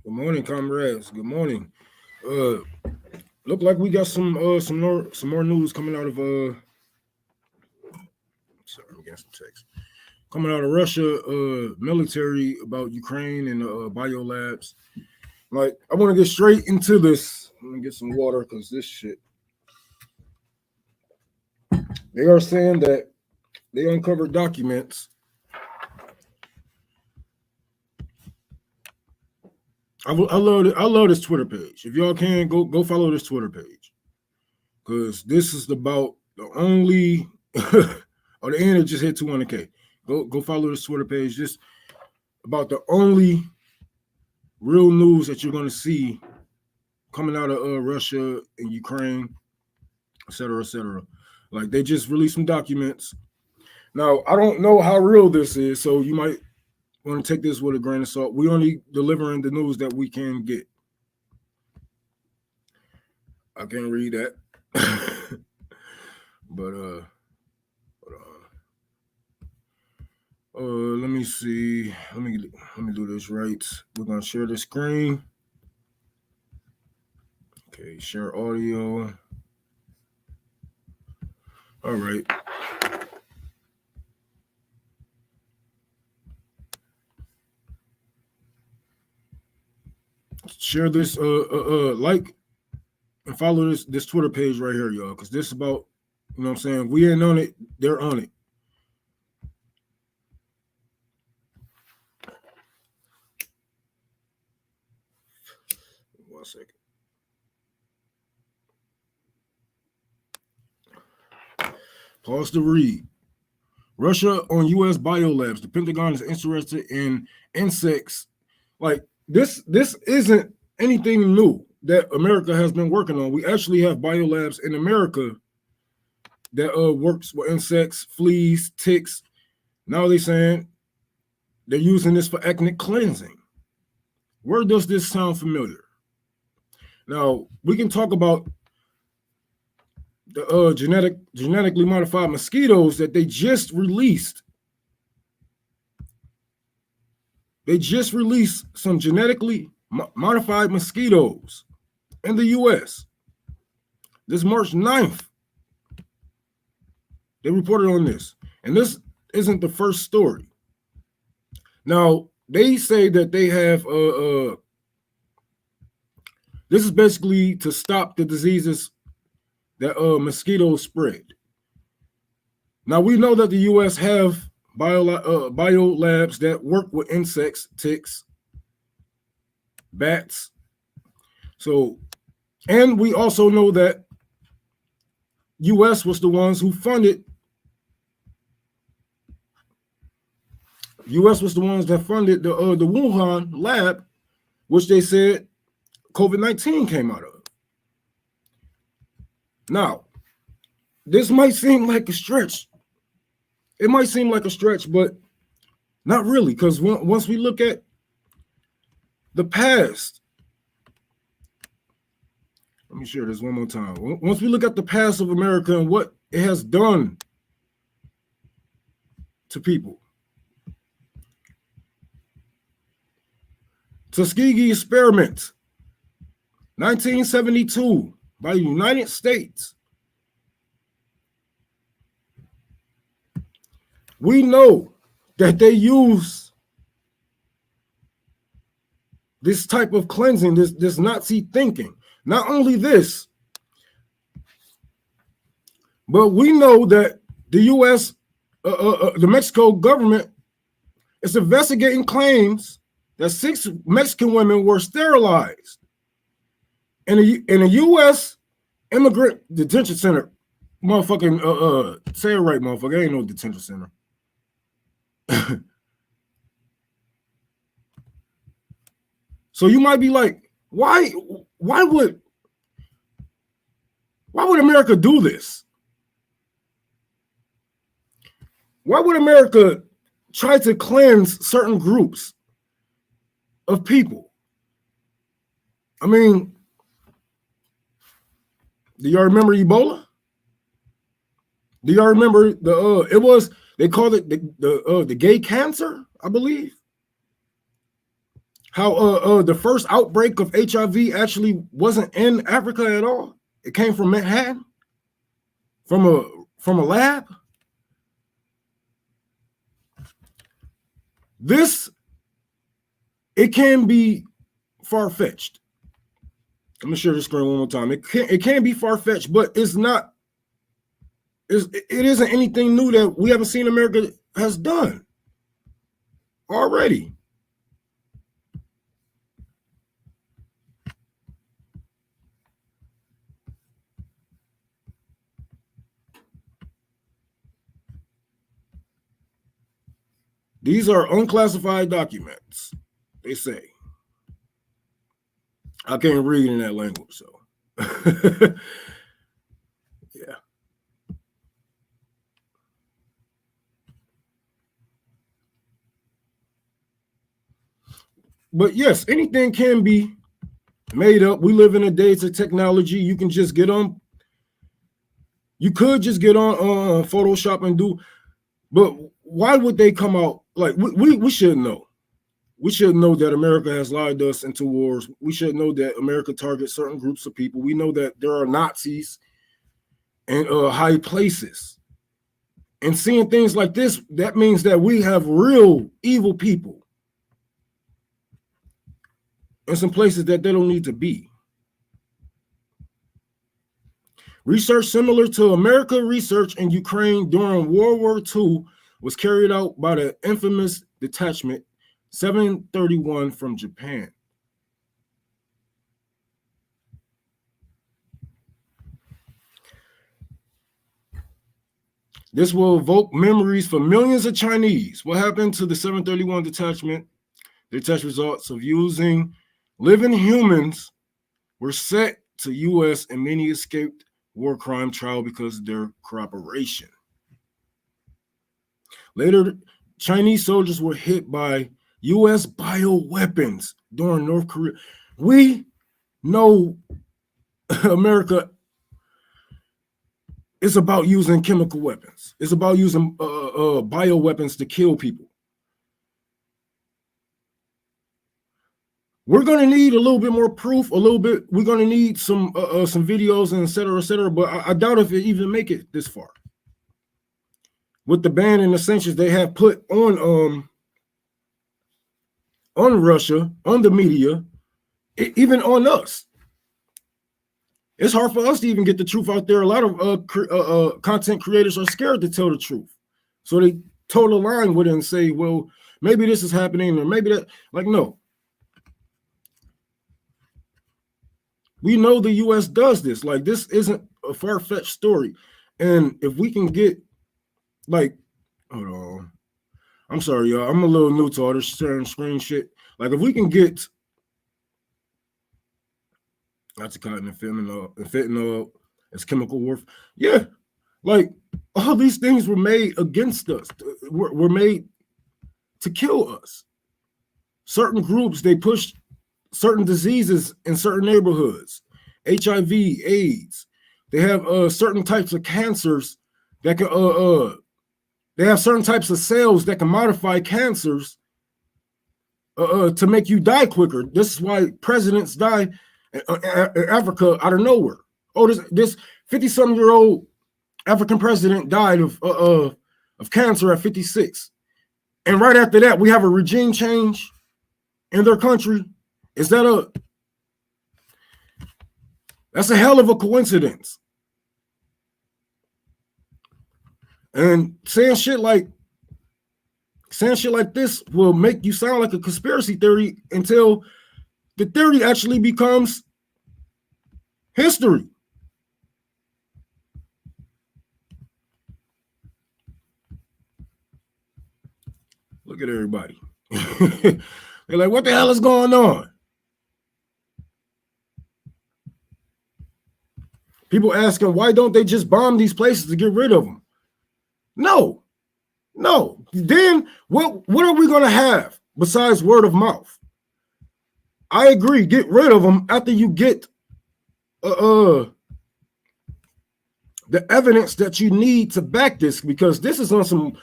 Good morning, comrades. Good morning. Uh, look like we got some more news coming out of Sorry, I'm getting some text coming out of Russia. Military about Ukraine and biolabs. Like, I want to get straight into this. Let me get some water because this shit. They are saying that they uncovered documents. I love this Twitter page. If y'all can go follow this Twitter page because this is about the only. Or the end it just hit 200K. Go follow this Twitter page. Just about the only real news that you're gonna see coming out of Russia and Ukraine, et cetera, et cetera. Like they just released some documents. Now I don't know how real this is, so you might want to take this with a grain of salt. We only delivering the news that we can get. I can't read that, but let me see. Let me do this right. We're gonna share the screen. Okay, share audio. All right. Share this. Like and follow this Twitter page right here, y'all, because this about, you know what I'm saying. We ain't on it. They're on it. One second. Pause to read. Russia on U.S. biolabs. The Pentagon is interested in insects. Like this isn't anything new that America has been working on. We actually have biolabs in America that works with insects, fleas, ticks. Now they're saying they're using this for ethnic cleansing. Where does this sound familiar? Now we can talk about the genetically modified mosquitoes that they just released. They just released some genetically modified mosquitoes in the U.S. This March 9th. They reported on this. And this isn't the first story. Now, they say that they have this is basically to stop the diseases that mosquitoes spread. Now, we know that the U.S. have biolabs that work with insects, ticks, bats. So, and we also know that U.S. was the ones who funded. U.S. was the ones that funded the Wuhan lab, which they said COVID-19 came out of. Now, this might seem like a stretch. It might seem like a stretch, but not really, because once we look at the past, let me share this one more time. Once we look at the past of America and what it has done to people, Tuskegee experiment, 1972, by the United States. We know that they use this type of cleansing, this Nazi thinking. Not only this, but we know that the U.S., the Mexico government is investigating claims that 6 Mexican women were sterilized in a U.S. immigrant detention center. Motherfucking, say it right, motherfucker. Ain't no detention center. So you might be like, why would America do this? Why would America try to cleanse certain groups of people? I mean, do y'all remember Ebola? Do y'all remember they called it the gay cancer, I believe? how the first outbreak of HIV actually wasn't in Africa at all. It came from Manhattan, from a lab. It can be far-fetched. Let me share the screen one more time. It can be far-fetched, but it's not. It isn't anything new that we haven't seen America has done already. These are unclassified documents, they say. I can't read in that language, so yeah. But yes, anything can be made up. We live in a day of technology. You can just get on. You could just get on Photoshop and do. But why would they come out like we should know? We should know that America has lied us into wars. We should know that America targets certain groups of people. We know that there are Nazis in high places. And seeing things like this, that means that we have real evil people in some places that they don't need to be. Research similar to American research in Ukraine during World War II was carried out by the infamous detachment 731 from Japan. This will evoke memories for millions of Chinese. What happened to the 731 detachment? The test results of using living humans were sent to U.S. and many escaped war crime trial because of their cooperation. Later, Chinese soldiers were hit by U.S. bioweapons during North Korea. We know America is about using chemical weapons. It's about using bioweapons to kill people. We're going to need a little bit more proof, a little bit. We're going to need some videos and et cetera, but I doubt if it even make it this far. With the ban and the sanctions they have put on Russia, on the media, even on us. It's hard for us to even get the truth out there. A lot of content creators are scared to tell the truth. So they toe the line with it and say, well, maybe this is happening or maybe that. Like, no. We know the U.S. does this. Like, this isn't a far-fetched story. And if we can get, like, hold on. I'm sorry, y'all. I'm a little new to all this sharing screen shit. Like, if we can get Oxycontin and fentanyl as chemical warfare, yeah. Like, all these things were made against us. Were made to kill us. Certain groups, they pushed certain diseases in certain neighborhoods, HIV, AIDS. They have certain types of cancers that can, they have certain types of cells that can modify cancers to make you die quicker. This is why presidents die in Africa out of nowhere. Oh, this 50-something-year-old African president died of cancer at 56. And right after that, we have a regime change in their country. That's a hell of a coincidence. And saying shit like this will make you sound like a conspiracy theory until the theory actually becomes history. Look at everybody. They're like, what the hell is going on? People asking, why don't they just bomb these places to get rid of them? No. Then what are we going to have besides word of mouth? I agree. Get rid of them after you get the evidence that you need to back this, because this is on some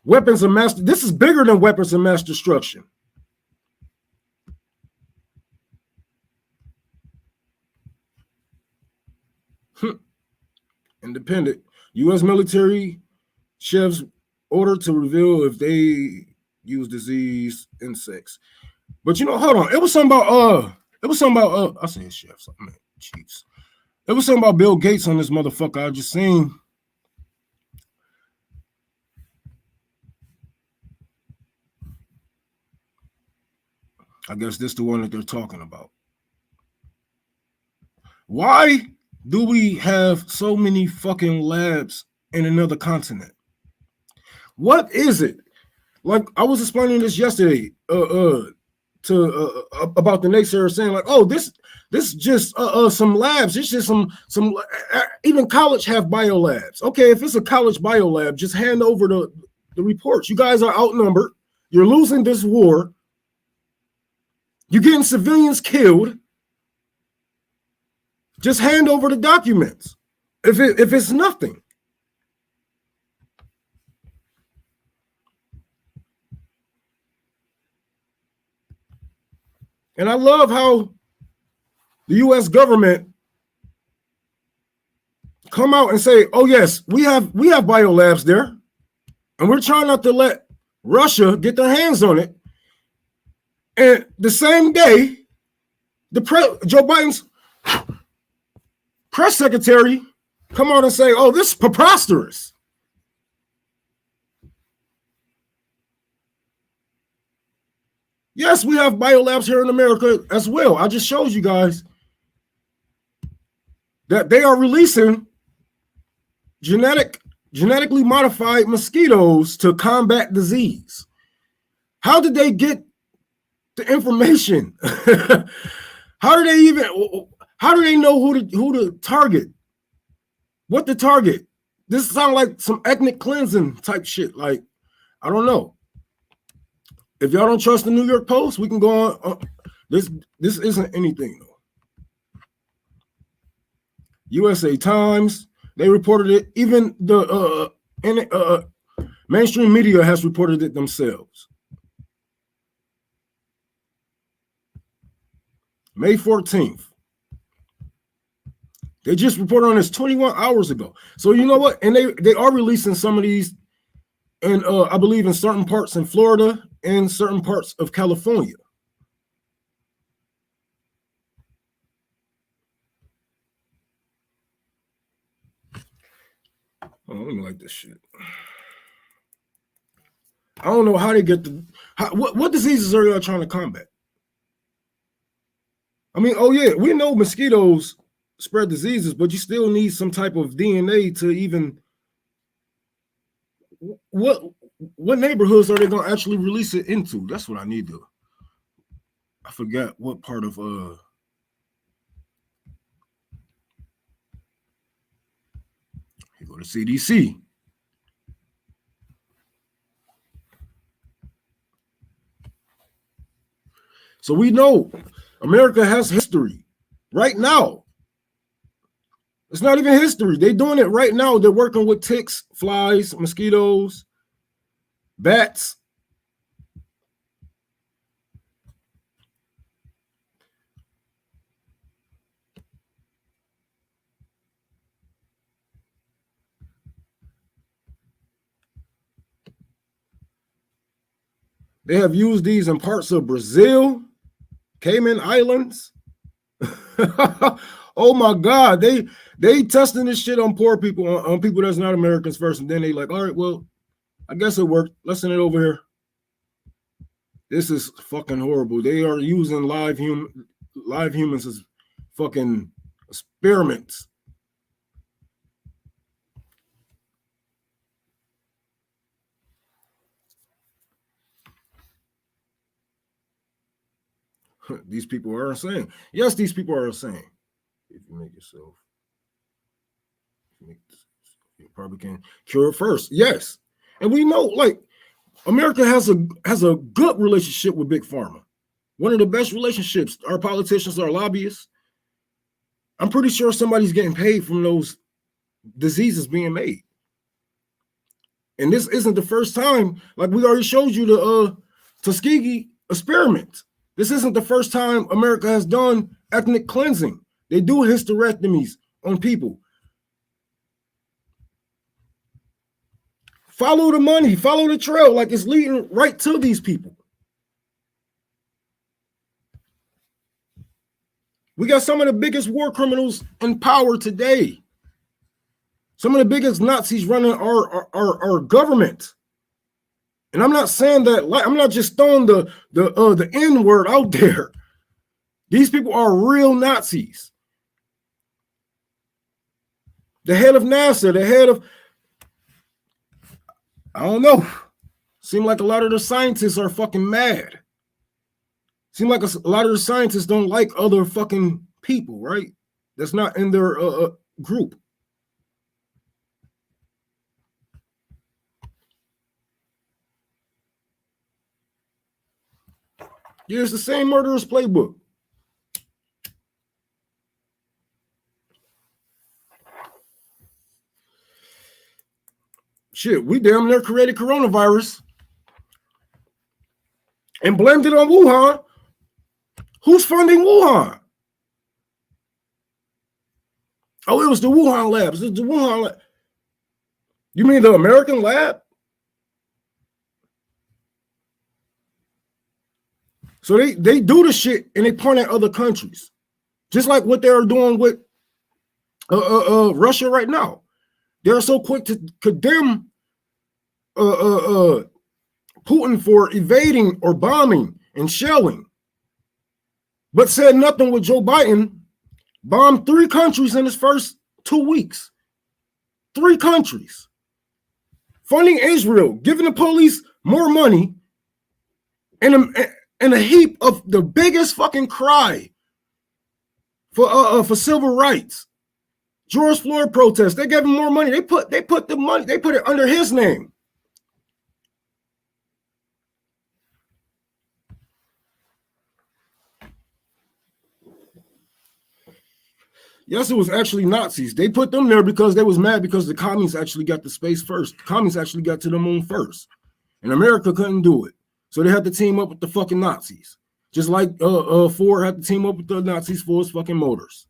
weapons of mass. This is bigger than weapons of mass destruction. Independent. U.S. military chefs ordered to reveal if they use disease insects. But hold on. It was something about I said chefs, I mean chiefs. It was something about Bill Gates on this motherfucker. I just seen. I guess this is the one that they're talking about. Why do we have so many fucking labs in another continent? What is it? Like I was explaining this yesterday to about the naysayers saying like, oh, this just some labs. It's just some even college have biolabs. Okay, if it's a college biolab, just hand over the reports. You guys are outnumbered. You're losing this war. You're getting civilians killed. Just hand over the documents. If it's nothing. And I love how the U.S. government come out and say, "Oh yes, we have biolabs there, and we're trying not to let Russia get their hands on it." And the same day, Joe Biden's press secretary come out and say, "Oh, this is preposterous." Yes, we have biolabs here in America as well. I just showed you guys that they are releasing genetically modified mosquitoes to combat disease. How did they get the information? How do they know who to target? What to target? This sounds like some ethnic cleansing type shit. Like, I don't know. If y'all don't trust the New York Post, we can go on. This isn't anything though. USA Times, they reported it. Even the mainstream media has reported it themselves. May 14th. They just reported on this 21 hours ago. So you know what? And they are releasing some of these, and I believe in certain parts in Florida and certain parts of California. Oh, let me like this shit. I don't know how they get what diseases are y'all trying to combat? I mean, oh yeah, we know mosquitoes spread diseases, but you still need some type of DNA to even. What neighborhoods are they going to actually release it into? That's what I need to. I forgot what part of you go to CDC. So we know America has history right now. It's not even history. They're doing it right now. They're working with ticks, flies, mosquitoes, bats. They have used these in parts of Brazil, Cayman Islands. Oh my God, they testing this shit on poor people, on people that's not Americans first, and then they like, all right, well, I guess it worked. Let's send it over here. This is fucking horrible. They are using live humans as fucking experiments. These people are insane. Yes, these people are insane. If you make yourself, you probably can cure it first. Yes, and we know, like, America has a good relationship with Big Pharma. One of the best relationships. Our politicians, our lobbyists. I'm pretty sure somebody's getting paid from those diseases being made. And this isn't the first time. Like we already showed you the Tuskegee experiment. This isn't the first time America has done ethnic cleansing. They do hysterectomies on people. Follow the money, follow the trail, like it's leading right to these people. We got some of the biggest war criminals in power today. Some of the biggest Nazis running our government. And I'm not saying that, like, I'm not just throwing the N word out there. These people are real Nazis. The head of NASA, the head of, I don't know. Seem like a lot of the scientists are fucking mad. Seem like a lot of the scientists don't like other fucking people, right? That's not in their group. Yeah, it's the same murderous playbook. Shit, we damn near created coronavirus and blamed it on Wuhan. Who's funding Wuhan? Oh, it was the Wuhan labs. It was the Wuhan lab. You mean the American lab? So they do the shit and they point at other countries, just like what they're doing with Russia right now. They're so quick to condemn Putin for evading or bombing and shelling, but said nothing with Joe Biden bombed 3 countries in his first 2 weeks. 3 countries. Funding Israel, giving the police more money, and a heap of the biggest fucking cry for civil rights. George Floyd protests. They gave him more money. They put the money. They put it under his name. Yes, it was actually Nazis. They put them there because they was mad because the communists actually got the space first. The communists actually got to the moon first, and America couldn't do it. So they had to team up with the fucking Nazis, just like Ford had to team up with the Nazis for his fucking motors.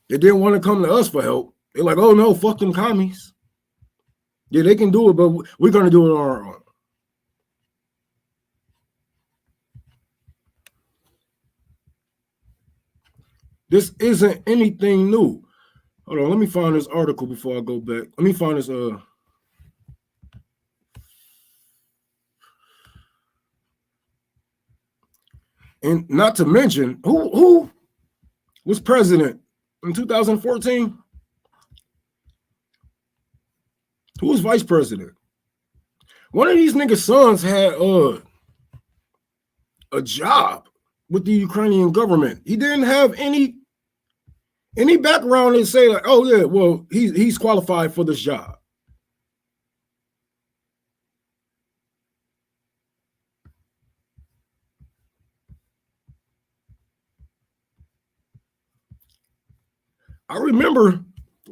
They didn't want to come to us for help. They're like, oh no, fuck them commies. Yeah, they can do it, but we're gonna do it on our own. This isn't anything new. Hold on, let me find this article before I go back. Let me find this. And not to mention, who was president in 2014? Who was vice president? One of these niggas' sons had a job with the Ukrainian government. He didn't have any background to say like, oh yeah, well he's qualified for this job. I remember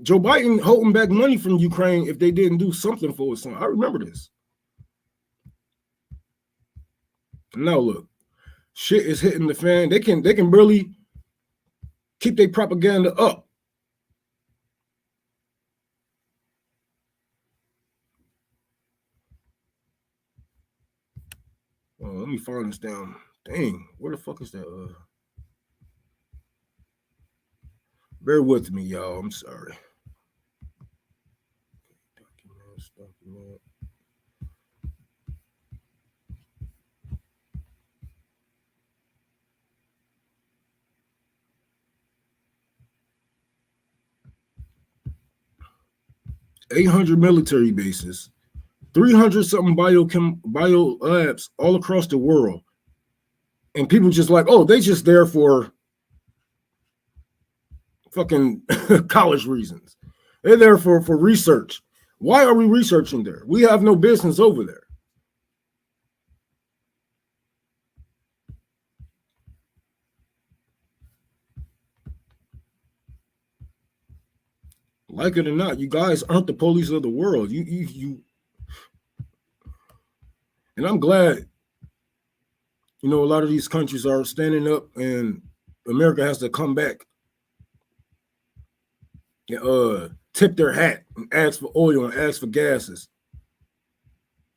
Joe Biden holding back money from Ukraine if they didn't do something for his son. I remember this. Now look, shit is hitting the fan. They can barely keep their propaganda up. Let me find this down. Dang, where the fuck is that? Bear with me, y'all. I'm sorry. Document. 800 military bases, 300 something bio labs all across the world. And people just like, oh, they just there for fucking college reasons. They're there for research. Why are we researching there? We have no business over there. Like it or not, you guys aren't the police of the world. You and I'm glad, you know, a lot of these countries are standing up and America has to come back tip their hat and ask for oil and ask for gases.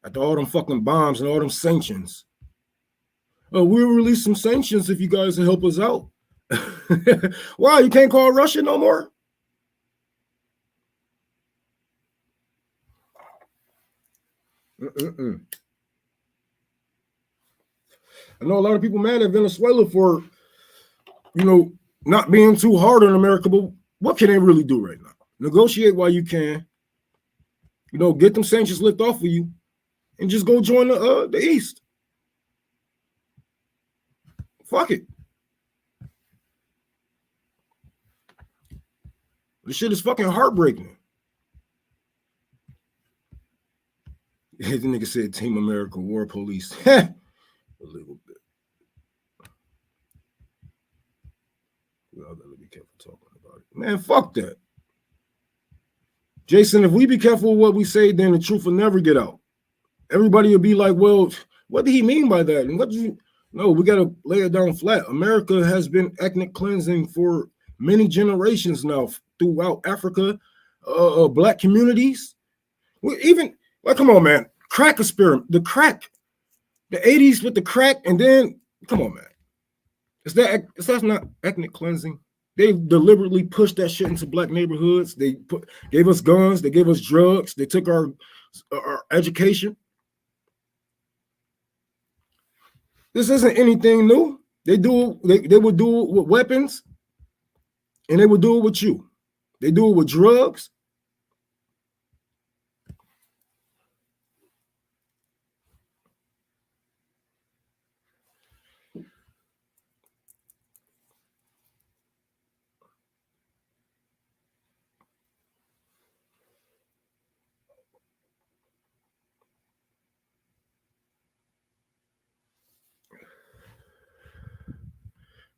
After all them fucking bombs and all them sanctions. We'll release some sanctions if you guys will help us out. Why? You can't call Russia no more? I know a lot of people mad at Venezuela for, not being too hard on America, but what can they really do right now? Negotiate while you can. Get them sanctions lifted off of you and just go join the East. Fuck it. This shit is fucking heartbreaking. The nigga said Team America War Police. A little bit. We all gotta be careful talking about it. Man, fuck that. Jason, if we be careful with what we say, then the truth will never get out. Everybody will be like, well, what did he mean by that? And No, we got to lay it down flat. America has been ethnic cleansing for many generations now throughout Africa, black communities. Come on, man. Crack experiment, the 80s with the crack, and then, come on, man. That's not ethnic cleansing. They deliberately pushed that shit into black neighborhoods. They gave us guns. They gave us drugs. They took our education. This isn't anything new. They would do it with weapons, and they would do it with you. They do it with drugs.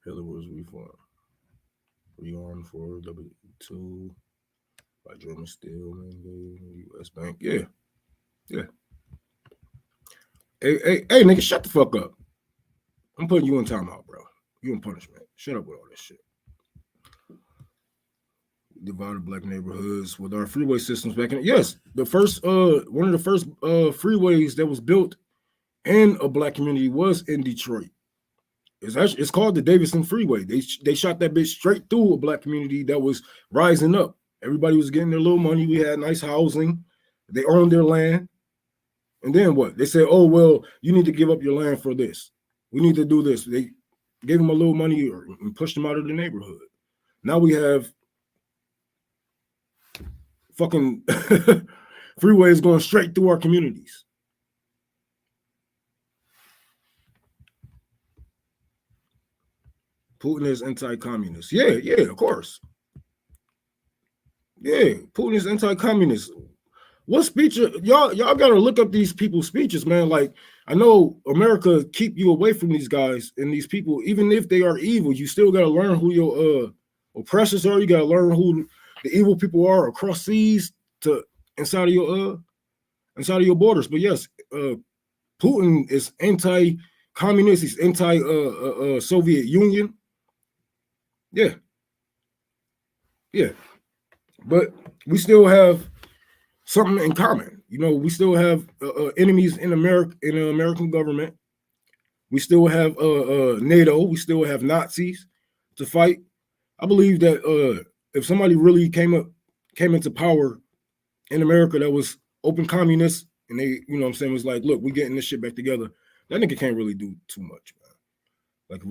Hitler was rearmed for W2 by German Steel and U.S. Bank. Yeah. Hey, nigga, shut the fuck up. I'm putting you in timeout, bro. You in punishment. Shut up with all this shit. Divided black neighborhoods with our freeway systems back in. Yes, the first one of the first freeways that was built in a black community was in Detroit. It's called the Davidson Freeway. They shot that bitch straight through a black community that was rising up. Everybody was getting their little money. We had nice housing. They owned their land. And then what? They said, oh, well, you need to give up your land for this. We need to do this. They gave them a little money and pushed them out of the neighborhood. Now we have fucking freeways going straight through our communities. Putin is anti-communist. Yeah, of course. Yeah, Putin is anti-communist. What speech? Y'all gotta look up these people's speeches, man. Like, I know America keep you away from these guys and these people, even if they are evil. You still gotta learn who your oppressors are. You gotta learn who the evil people are across seas to inside of your borders. But yes, Putin is anti-communist. He's anti-Soviet Union. Yeah. But we still have something in common. We still have enemies in America, in the American government. We still have NATO. We still have Nazis to fight. I believe that if somebody really came into power in America that was open communist, and they, was like, look, we getting this shit back together, that nigga can't really do too much, man. Like,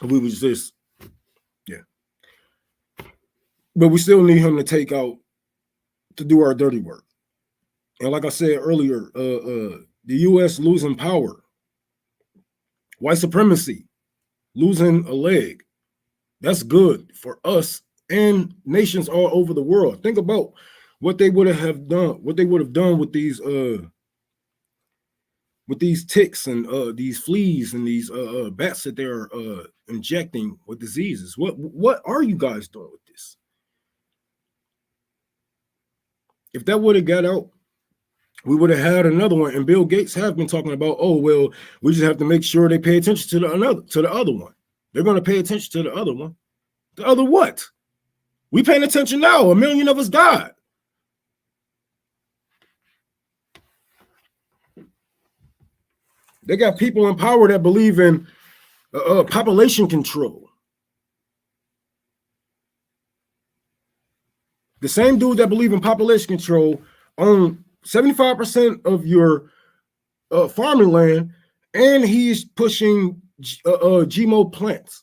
if we was just, yeah. But we still need him to do our dirty work. And like I said earlier, the U.S. losing power, white supremacy, losing a leg, that's good for us and nations all over the world. Think about what they would have done with these ticks and these fleas and these bats that they're injecting with diseases. What are you guys doing with this? If that would have got out, we would have had another one. And Bill Gates have been talking about, oh, well, we just have to make sure they pay attention to the other one. They're going to pay attention to the other one. The other what? We paying attention now. 1 million of us died. They got people in power that believe in population control. The same dude that believe in population control own 75% of your farming land, and he's pushing GMO plants.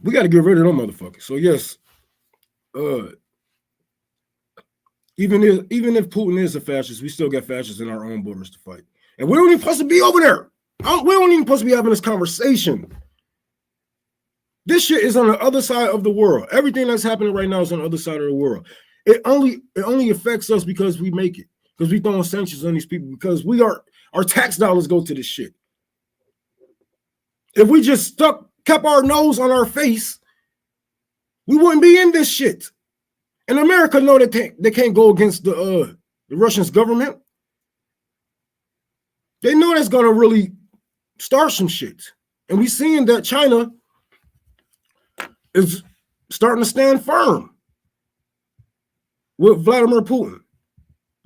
We got to get rid of them motherfuckers. So yes, even if Putin is a fascist, we still got fascists in our own borders to fight, and we don't even supposed to be over there. We don't even supposed to be having this conversation. This shit is on the other side of the world. Everything that's happening right now is on the other side of the world. It only affects us because we make it, because we throwing sanctions on these people, because our tax dollars go to this shit. If we just kept our nose on our face, we wouldn't be in this shit. And America know that they can't go against the Russian government. They know that's gonna really start some shit. And we seeing that China is starting to stand firm with Vladimir Putin.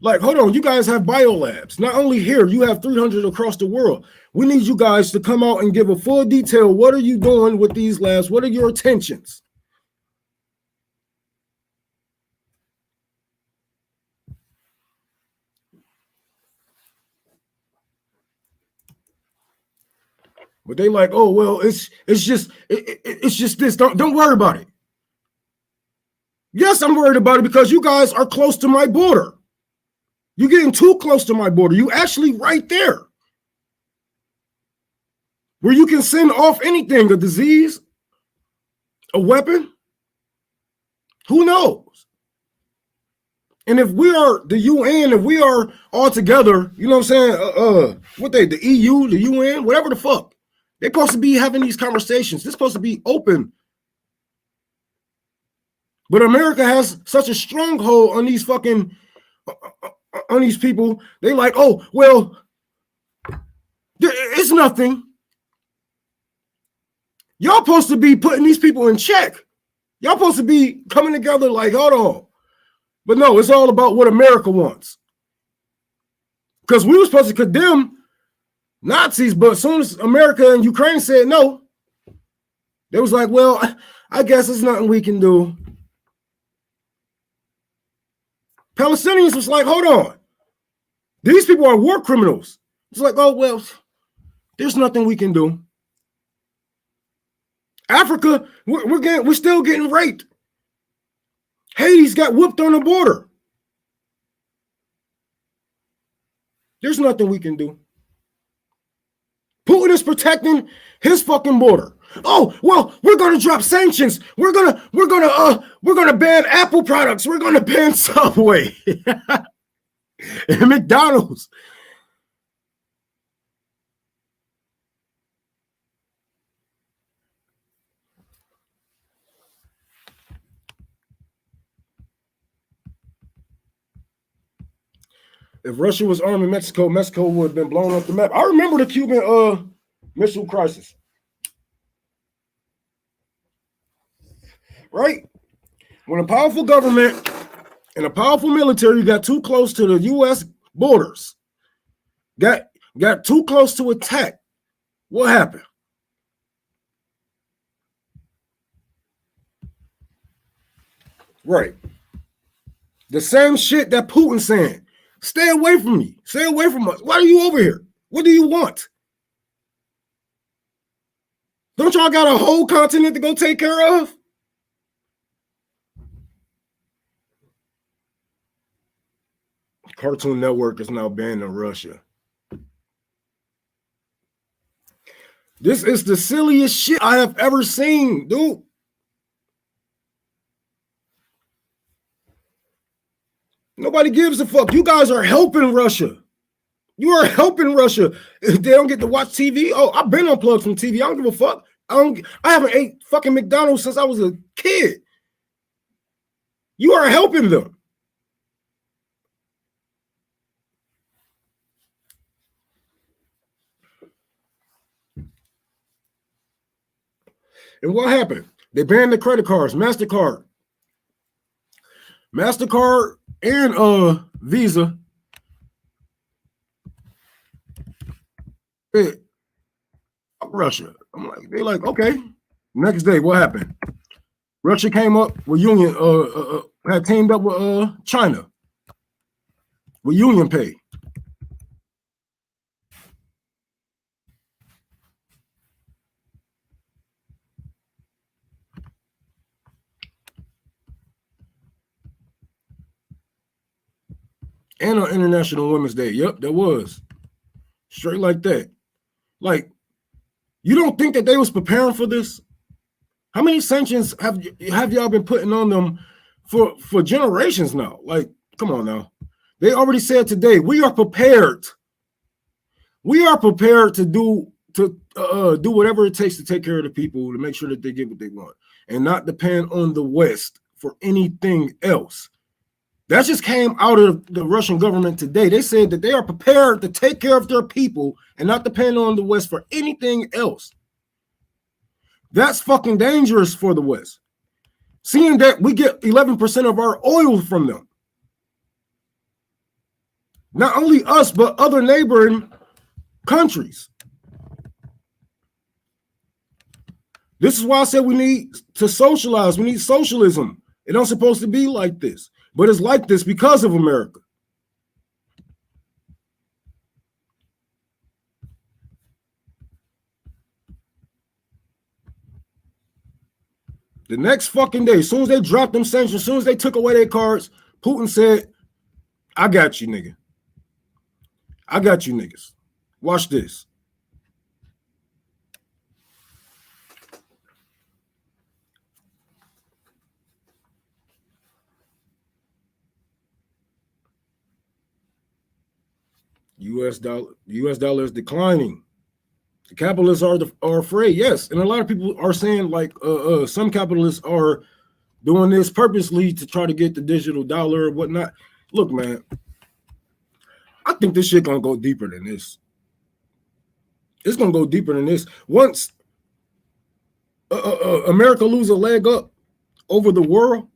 Like, hold on, you guys have biolabs. Not only here, you have 300 across the world. We need you guys to come out and give a full detail. What are you doing with these labs? What are your intentions? But they like, oh well, it's just this. Don't worry about it. Yes, I'm worried about it because you guys are close to my border. You're getting too close to my border. You actually right there, where you can send off anything, a disease, a weapon. Who knows? And if we are the UN, if we are all together, you know what I'm saying? The EU, the UN, whatever the fuck. They're supposed to be having these conversations. They're supposed to be open. But America has such a stronghold on these fucking, on these people. They like, oh, well, it's nothing. Y'all supposed to be putting these people in check. Y'all supposed to be coming together like, hold on. But no, it's all about what America wants. Because we were supposed to condemn Nazis, but as soon as America and Ukraine said no, they was like, well, I guess there's nothing we can do. Palestinians was like, hold on. These people are war criminals. It's like, oh, well, there's nothing we can do. Africa, we're still getting raped. Haiti's got whooped on the border. There's nothing we can do. Putin is protecting his fucking border. Oh, well, we're gonna drop sanctions. We're gonna ban Apple products. We're gonna ban Subway and McDonald's. If Russia was arming Mexico, Mexico would have been blown off the map. I remember the Cuban Missile Crisis. Right? When a powerful government and a powerful military got too close to the U.S. borders, got too close to attack, what happened? Right. The same shit that Putin's saying. Stay away from me. Stay away from us. Why are you over here? What do you want? Don't y'all got a whole continent to go take care of? Cartoon Network is now banned in Russia. This is the silliest shit I have ever seen, dude. Nobody gives a fuck. You guys are helping Russia. You are helping Russia. If they don't get to watch TV, oh, I've been unplugged from TV. I don't give a fuck. I haven't ate fucking McDonald's since I was a kid. You are helping them. And what happened? They banned the credit cards, MasterCard and Visa. Russia. I'm like, they're like, okay. Next day, what happened? Russia came up with had teamed up with China with Union Pay. And on International Women's Day. Yep, there was. Straight like that. Like, you don't think that they was preparing for this? How many sanctions have y'all been putting on them for generations now? Like, come on now. They already said today, we are prepared. We are prepared to do whatever it takes to take care of the people, to make sure that they get what they want, and not depend on the West for anything else. That just came out of the Russian government today. They said that they are prepared to take care of their people and not depend on the West for anything else. That's fucking dangerous for the West. Seeing that we get 11% of our oil from them. Not only us, but other neighboring countries. This is why I said we need to socialize. We need socialism. It don't supposed to be like this. But it's like this because of America. The next fucking day, as soon as they dropped them sanctions, as soon as they took away their cards, Putin said, I got you, nigga. I got you, niggas. Watch this. U.S. dollar is declining. The capitalists are afraid, yes, and a lot of people are saying like some capitalists are doing this purposely to try to get the digital dollar or whatnot. Look, man, I think this shit gonna go deeper than this. It's gonna go deeper than this. Once America lose a leg up over the world,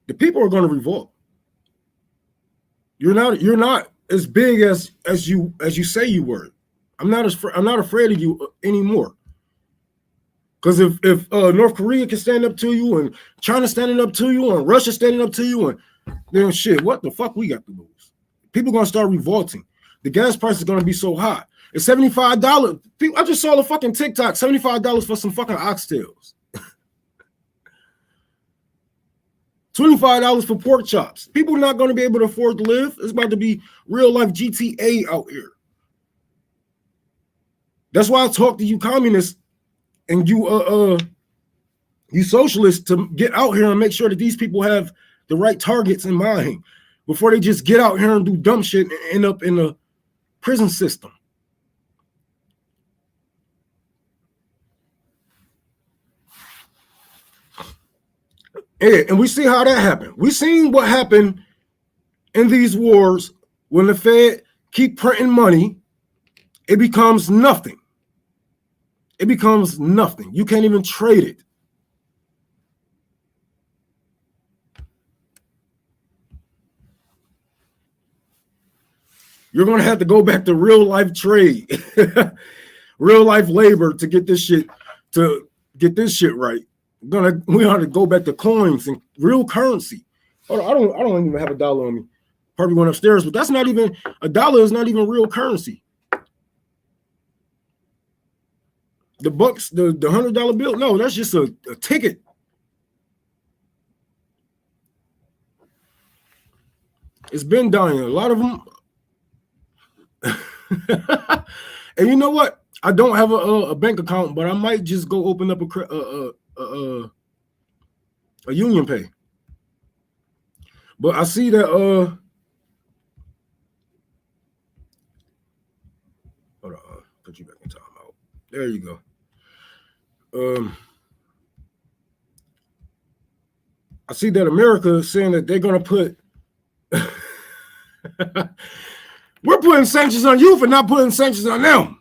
the people are gonna revolt. You're not as big as you say you were. I'm not afraid of you anymore. Because if North Korea can stand up to you, and China standing up to you, and Russia standing up to you, and then shit, what the fuck we got to lose? People gonna start revolting. The gas price is gonna be so high. It's $75. I just saw the fucking TikTok, $75 for some fucking oxtails. $25 for pork chops. People are not going to be able to afford to live. It's about to be real life GTA out here. That's why I talk to you communists and you socialists to get out here and make sure that these people have the right targets in mind before they just get out here and do dumb shit and end up in a prison system. And we see how that happened. We seen what happened in these wars when the Fed keep printing money. It becomes nothing. It becomes nothing. You can't even trade it. You're going to have to go back to real life trade, real life labor to get this shit right. We ought to go back to coins and real currency. I don't even have a dollar on me. Probably went upstairs, but that's not even a dollar. Is not even real currency. The bucks, the $100 bill, no, that's just a ticket. It's been dying. A lot of them. And you know what? I don't have a bank account, but I might just go open up a Union Pay. But I see that hold on, put you back in timeout. There you go. I see that America is saying that they're gonna put we're putting sanctions on you for not putting sanctions on them.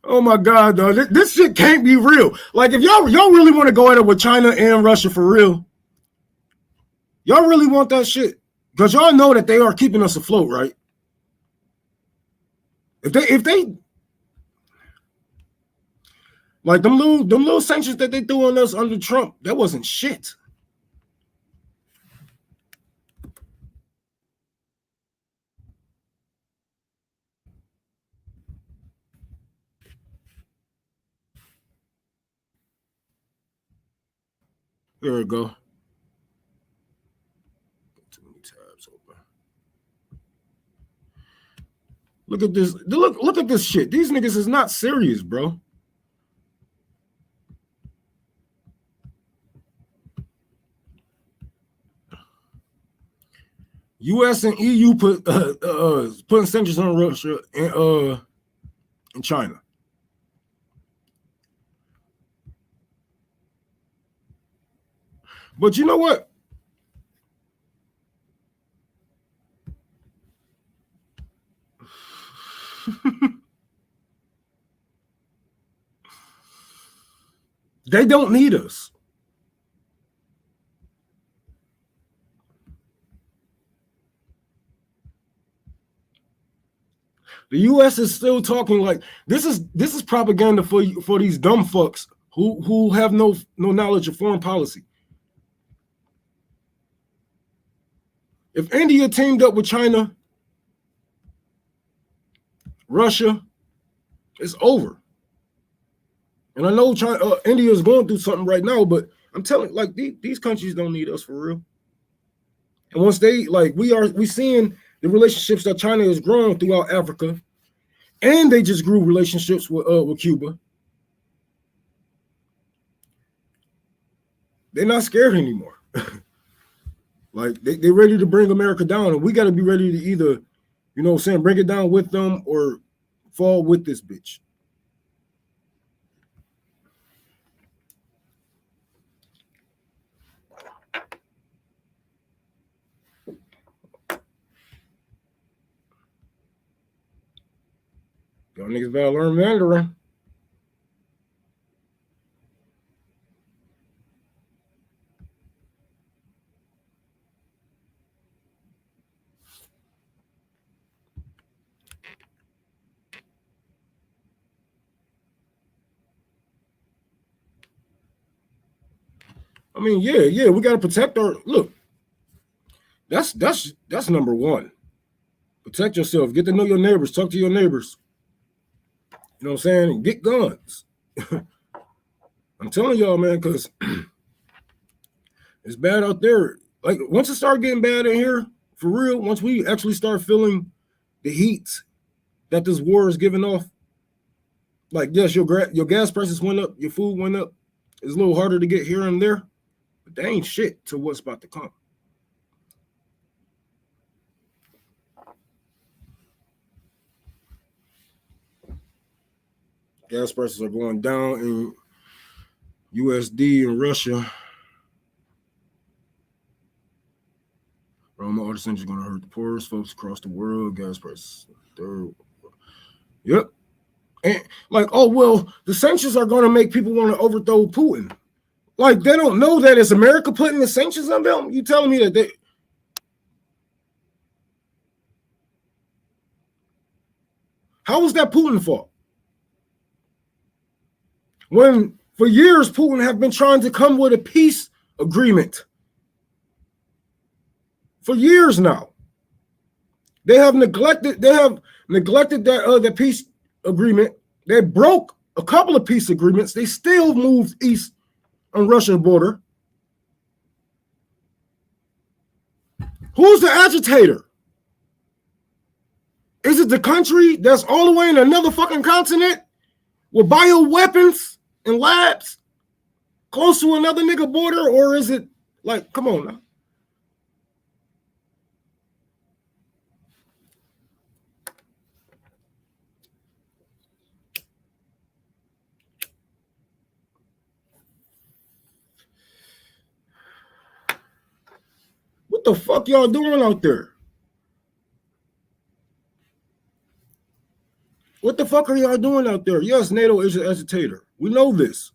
Oh my God, dog. This shit can't be real. Like, if y'all really want to go at it with China and Russia for real, y'all really want that shit? Because y'all know that they are keeping us afloat, right? If they like them little sanctions that they threw on us under Trump, that wasn't shit. Here we go. Too many tabs open. Look at this. Look at this shit. These niggas is not serious, bro. U.S. and EU putting sanctions on Russia and China. But you know what? They don't need us. The U.S. is still talking like this is propaganda for these dumb fucks who have no knowledge of foreign policy. If India teamed up with China, Russia, it's over. And I know India is going through something right now, but I'm telling, like, these countries don't need us for real. And once they, like, we seeing the relationships that China has grown throughout Africa, and they just grew relationships with Cuba. They're not scared anymore. Like, they're ready to bring America down, and we got to be ready to either, you know what I'm saying, bring it down with them or fall with this bitch. Y'all niggas better learn Mandarin. I mean, yeah, we got to protect our, look, that's number one. Protect yourself. Get to know your neighbors. Talk to your neighbors. You know what I'm saying? And get guns. I'm telling y'all, man, because it's bad out there. Like, once it start getting bad in here, for real, once we actually start feeling the heat that this war is giving off, like, yes, your gas prices went up, your food went up. It's a little harder to get here and there, but they ain't shit to what's about to come. Gas prices are going down in USD and Russia. Roma artisans are going to hurt the poorest folks across the world. Gas prices. Yep. And like, oh, well, the sanctions are going to make people want to overthrow Putin. Like, they don't know that it's America putting the sanctions on them. You telling me that they... How was that Putin's fault? When for years Putin have been trying to come with a peace agreement. For years now. They have neglected that the peace agreement. They broke a couple of peace agreements. They still moved east on Russia's border. Who's the agitator? Is it the country that's all the way in another fucking continent with bioweapons and labs close to another nigga border? Or is it like, come on now? What the fuck y'all doing out there? fuck are y'all doing out there? Yes, NATO is an agitator. We know this.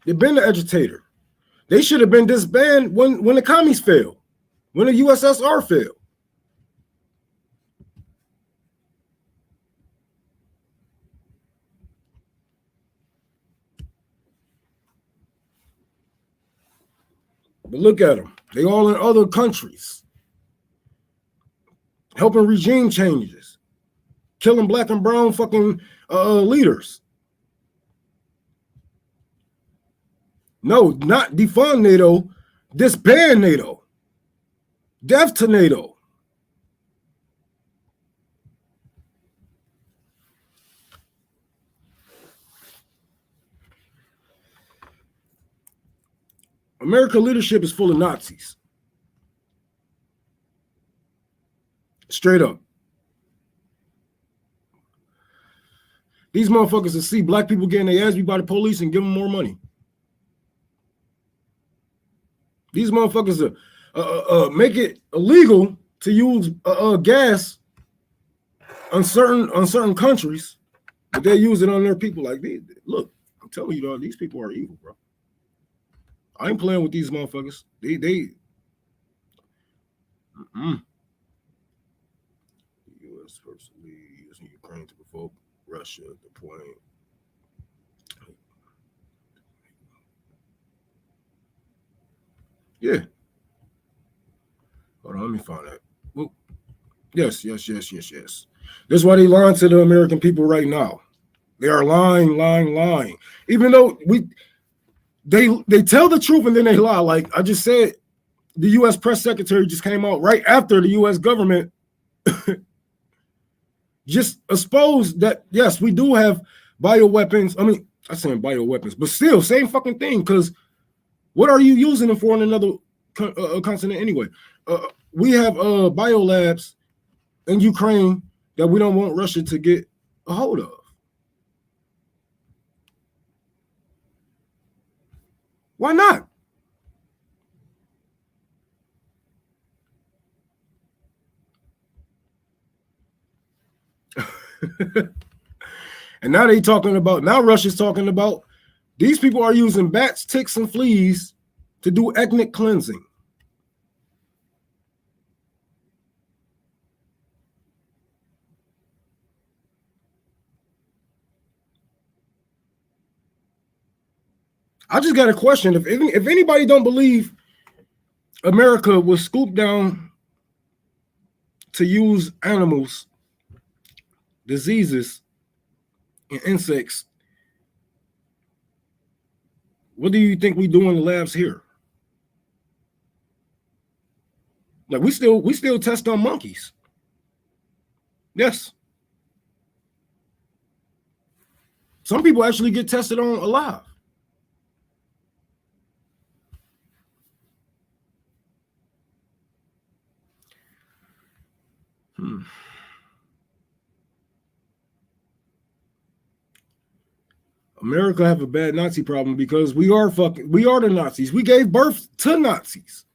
They've been the agitator. They should have been disbanded when the commies failed, when the USSR failed. But look at them. They all in other countries, helping regime changes, killing black and brown fucking leaders. No, not defund NATO, disband NATO. Death to NATO. American leadership is full of Nazis. Straight up. These motherfuckers will see black people getting their ass beat by the police and give them more money. These motherfuckers make it illegal to use gas on certain countries, but they use it on their people. Like, look, I'm telling you, dog, these people are evil, bro. I ain't playing with these motherfuckers. They The U.S. personally using Ukraine to provoke Russia at the point. Yeah. Hold on, let me find that. Well, yes. This is why they lying to the American people right now. They are lying. Even though they tell the truth and then they lie. Like I just said, the U.S. press secretary just came out right after the U.S. government just exposed that, yes, we do have bioweapons. I mean, I'm saying bioweapons, but still, same fucking thing. Because what are you using them for in another continent anyway? We have biolabs in Ukraine that we don't want Russia to get a hold of. Why not? And now Russia's talking about these people are using bats, ticks, and fleas to do ethnic cleansing. I just got a question. If anybody don't believe America was scooped down to use animals, diseases, and insects, what do you think we do in the labs here? Like we still test on monkeys. Yes. Some people actually get tested on alive. America have a bad Nazi problem because we are the Nazis. We gave birth to Nazis.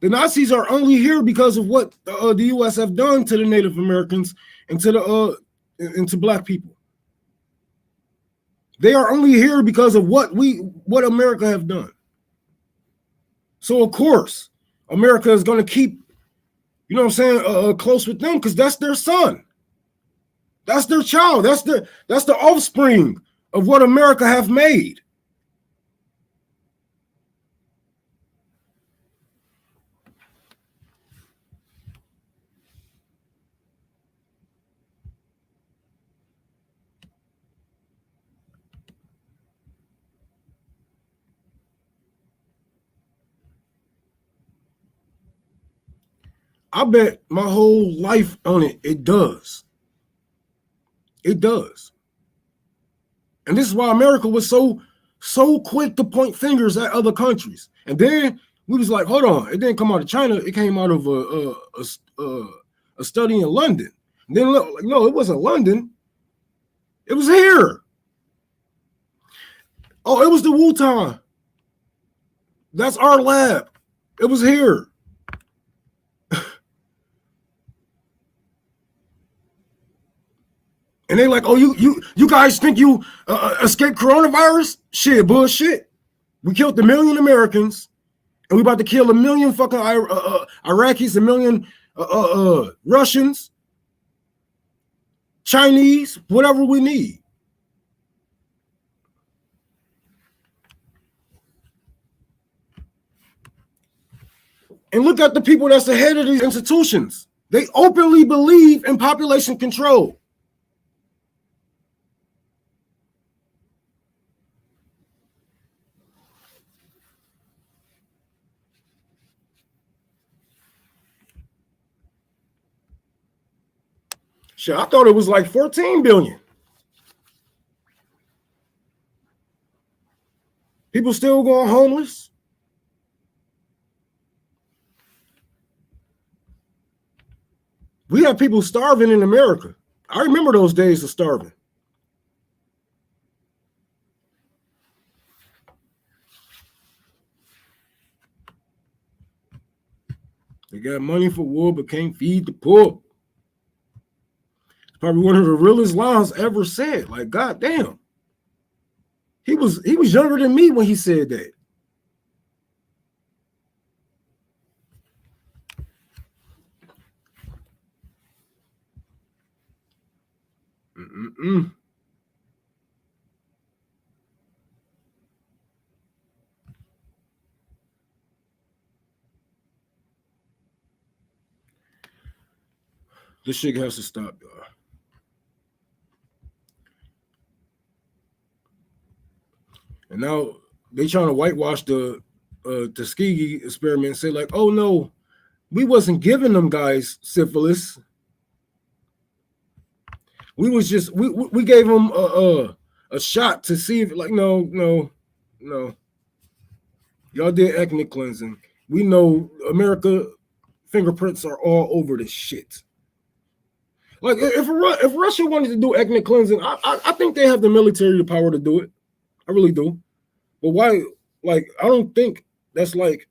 The Nazis are only here because of what the U.S. have done to the Native Americans and to black people. They are only here because of what America have done. So of course, America is going to keep, you know what I'm saying, close with them because that's their son. That's their child. That's the offspring of what America have made. I bet my whole life on it. It does. It does. And this is why America was so quick to point fingers at other countries. And then we was like, hold on, it didn't come out of China. It came out of a study in London. And then look, like, no, it wasn't London. It was here. Oh, it was the Wuhan. That's our lab. It was here. And they like, oh, you guys think you escaped coronavirus? Shit, bullshit. We killed 1 million Americans, and we about to kill 1 million fucking Iraqis, 1 million Russians, Chinese, whatever we need. And look at the people that's the head of these institutions. They openly believe in population control. Shit, I thought it was like 14 billion. People still going homeless. We have people starving in America. I remember those days of starving. They got money for war, but can't feed the poor. It's probably one of the realest lines ever said. Like, goddamn. He was younger than me when he said that. This shit has to stop, y'all. And now they trying to whitewash the Tuskegee experiment and say like, oh no, we wasn't giving them guys syphilis. We was just we gave them a shot to see if like no. Y'all did ethnic cleansing. We know America fingerprints are all over this shit. Like if Russia wanted to do ethnic cleansing, I think they have the military power to do it. I really do. But why? Like I don't think that's like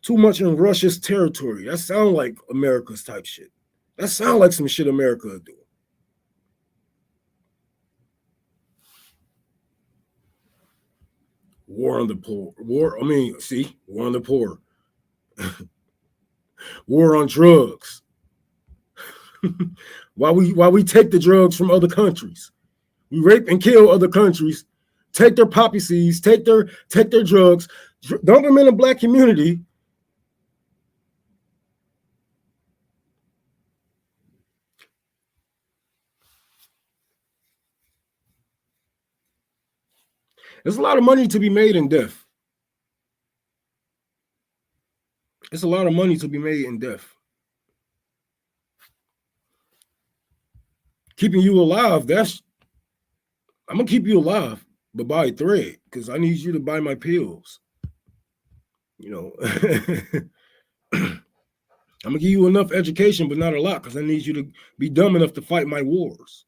too much in Russia's territory. That sounds like America's type shit. That sounds like some shit America would do. War on the poor. War on the poor. War on drugs. Why we take the drugs from other countries? We rape and kill other countries, take their poppy seeds, take their drugs, dump them in the black community. There's a lot of money to be made in death. It's a lot of money to be made in death. Keeping you alive, I'm gonna keep you alive, but by a thread, because I need you to buy my pills. You know, I'm gonna give you enough education, but not a lot, because I need you to be dumb enough to fight my wars.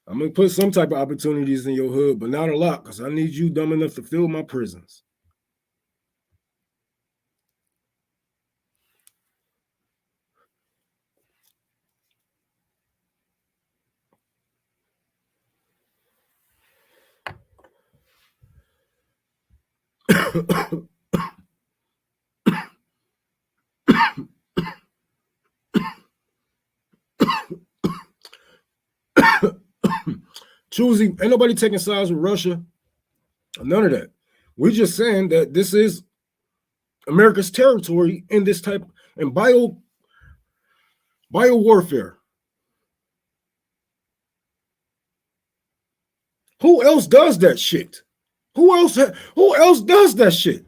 I'm gonna put some type of opportunities in your hood, but not a lot, because I need you dumb enough to fill my prisons. Choosing, ain't nobody taking sides with Russia. None of that. We're just saying that this is America's territory in this type and bio warfare. Who else does that shit? Who else does that shit?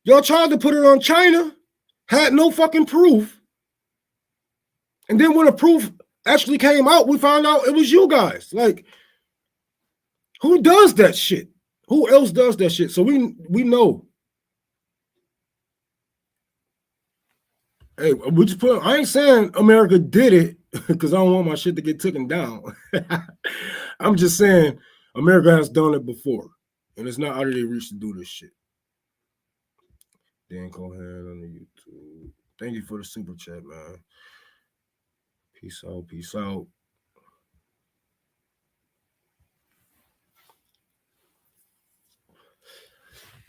Y'all tried to put it on China, had no fucking proof. And then when the proof actually came out, we found out it was you guys. Like, who does that shit? Who else does that shit? So we know. Hey, we just put. I ain't saying America did it because I don't want my shit to get taken down. I'm just saying America has done it before, and it's not out of their reach to do this shit. Dan Cohan on the YouTube. Thank you for the super chat, man. Peace out. Peace out.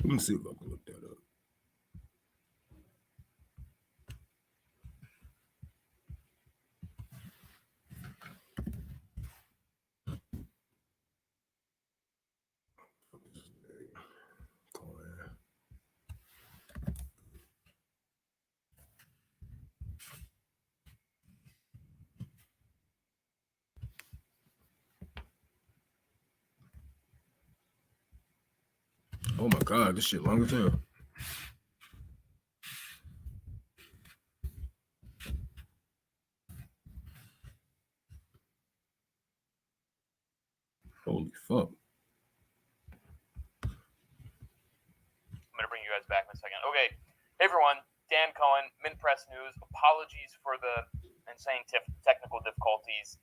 Let me see if I can look that up. Oh my god, this shit long as hell. Holy fuck. I'm going to bring you guys back in a second. Okay. Hey, everyone. Dan Cohen, Mint Press News. Apologies for the insane technical difficulties.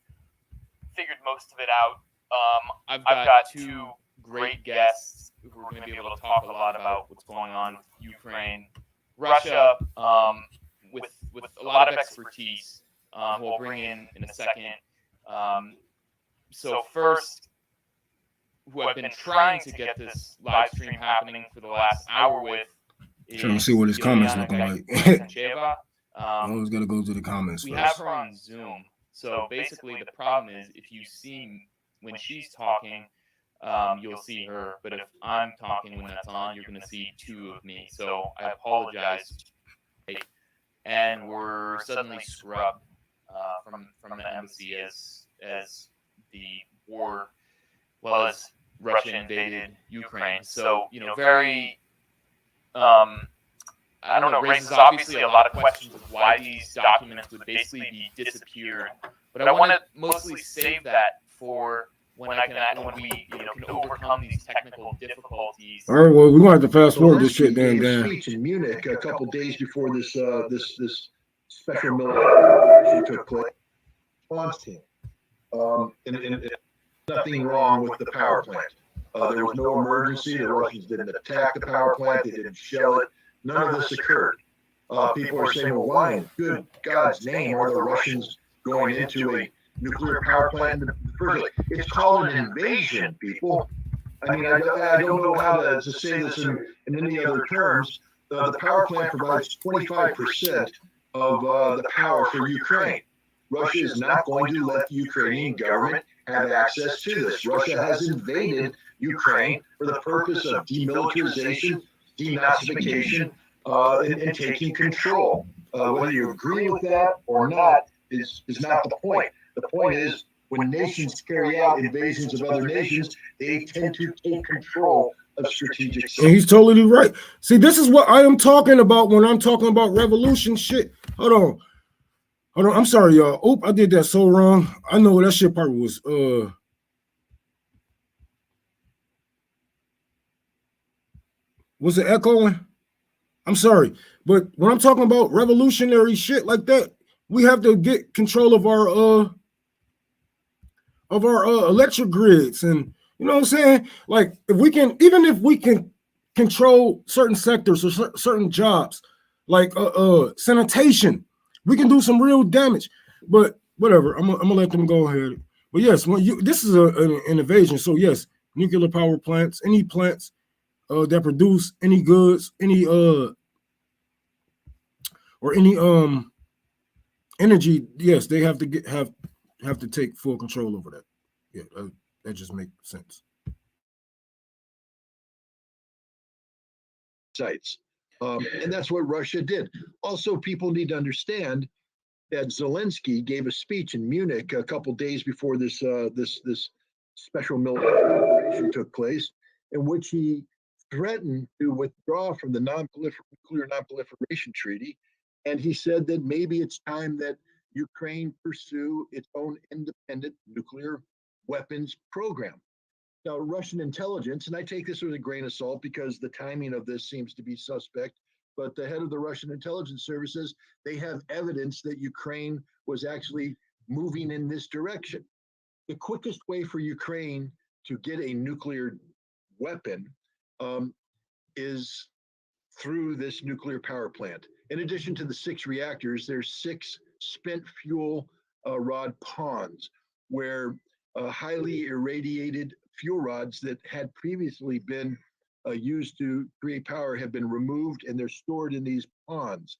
Figured most of it out. I've got two great guests who are going to be able to talk a lot about what's going on with Ukraine, Russia, with a lot of expertise, who we'll bring in a second. So first, who I've been trying to get this live stream happening for the last hour with, is trying to see what his comments looking like. I was gonna go to the comments. We have her on Zoom, so basically the problem is if you see when she's talking, you'll see her, but if I'm talking when that's on, you're gonna see two of me. So I apologize. And we're suddenly scrubbed from the embassy as the war, well, as Russia invaded Ukraine. So, very, I don't know, raises obviously a lot of questions of why these documents would basically be disappeared. But I want to mostly save that for when we can overcome these technical difficulties. All right, well, we're gonna have to fast forward this shit, Dan. Speech in Munich a couple days before this special military operation took place. Response team, and nothing wrong with the power plant. There was no emergency. The Russians didn't attack the power plant. They didn't shell it. None of this occurred. People are saying, well, why in good God's name are the Russians going into a nuclear power plant in the first place? It's called an invasion, people. I mean, I don't know how to say this in any other terms. The power plant provides 25% of the power for Ukraine. Russia is not going to let the Ukrainian government have access to this. Russia has invaded Ukraine for the purpose of demilitarization, denazification, and taking control. Whether you agree with that or not is not the point. The point is, when nations carry out invasions of other nations, they tend to take control of strategic systems. And he's totally right. See, this is what I am talking about when I'm talking about revolution shit. Hold on. I'm sorry, y'all. Oop, I did that so wrong. I know that shit part was it echoing? I'm sorry. But when I'm talking about revolutionary shit like that, we have to get control of our electric grids. And you know what I'm saying? Like even if we can control certain sectors or certain jobs, like sanitation, we can do some real damage. But whatever, I'm gonna let them go ahead. But yes, this is an invasion. So yes, nuclear power plants, any plants that produce any goods, any or any energy, yes, they have to have to take full control over that. Yeah, that just makes sense. Sites. And that's what Russia did. Also, people need to understand that Zelensky gave a speech in Munich a couple days before this special military operation took place, in which he threatened to withdraw from the nuclear non-proliferation treaty, and he said that maybe it's time that Ukraine pursue its own independent nuclear weapons program. Now, Russian intelligence, and I take this with a grain of salt because the timing of this seems to be suspect, but the head of the Russian intelligence services, they have evidence that Ukraine was actually moving in this direction. The quickest way for Ukraine to get a nuclear weapon is through this nuclear power plant. In addition to the 6 reactors, there's 6 spent fuel rod ponds where highly irradiated fuel rods that had previously been used to create power have been removed, and they're stored in these ponds.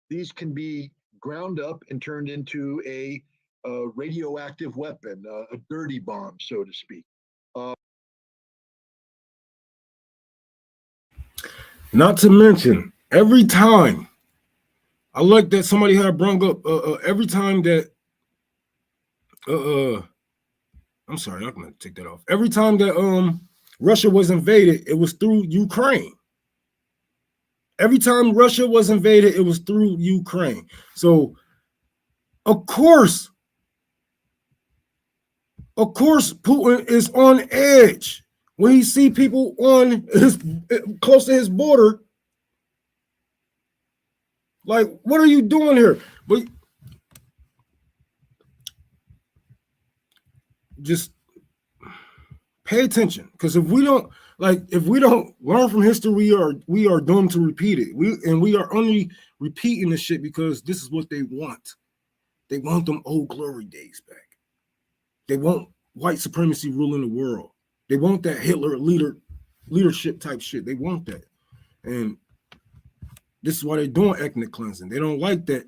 These can be ground up and turned into a radioactive weapon, a dirty bomb, so to speak. Not to mention, every time, I like that somebody had brought up, every time that, I'm sorry, I'm gonna take that off. Every time that Russia was invaded, it was through Ukraine. Every time Russia was invaded, it was through Ukraine. So, of course, Putin is on edge when he see people on his close to his border. Like, what are you doing here? But just pay attention, because if we don't learn from history, we are doomed to repeat it. We are only repeating this shit because this is what they want. They want them old glory days back. They want white supremacy ruling the world. They want that Hitler leadership type shit. They want that. And this is why they're doing ethnic cleansing. They don't like that,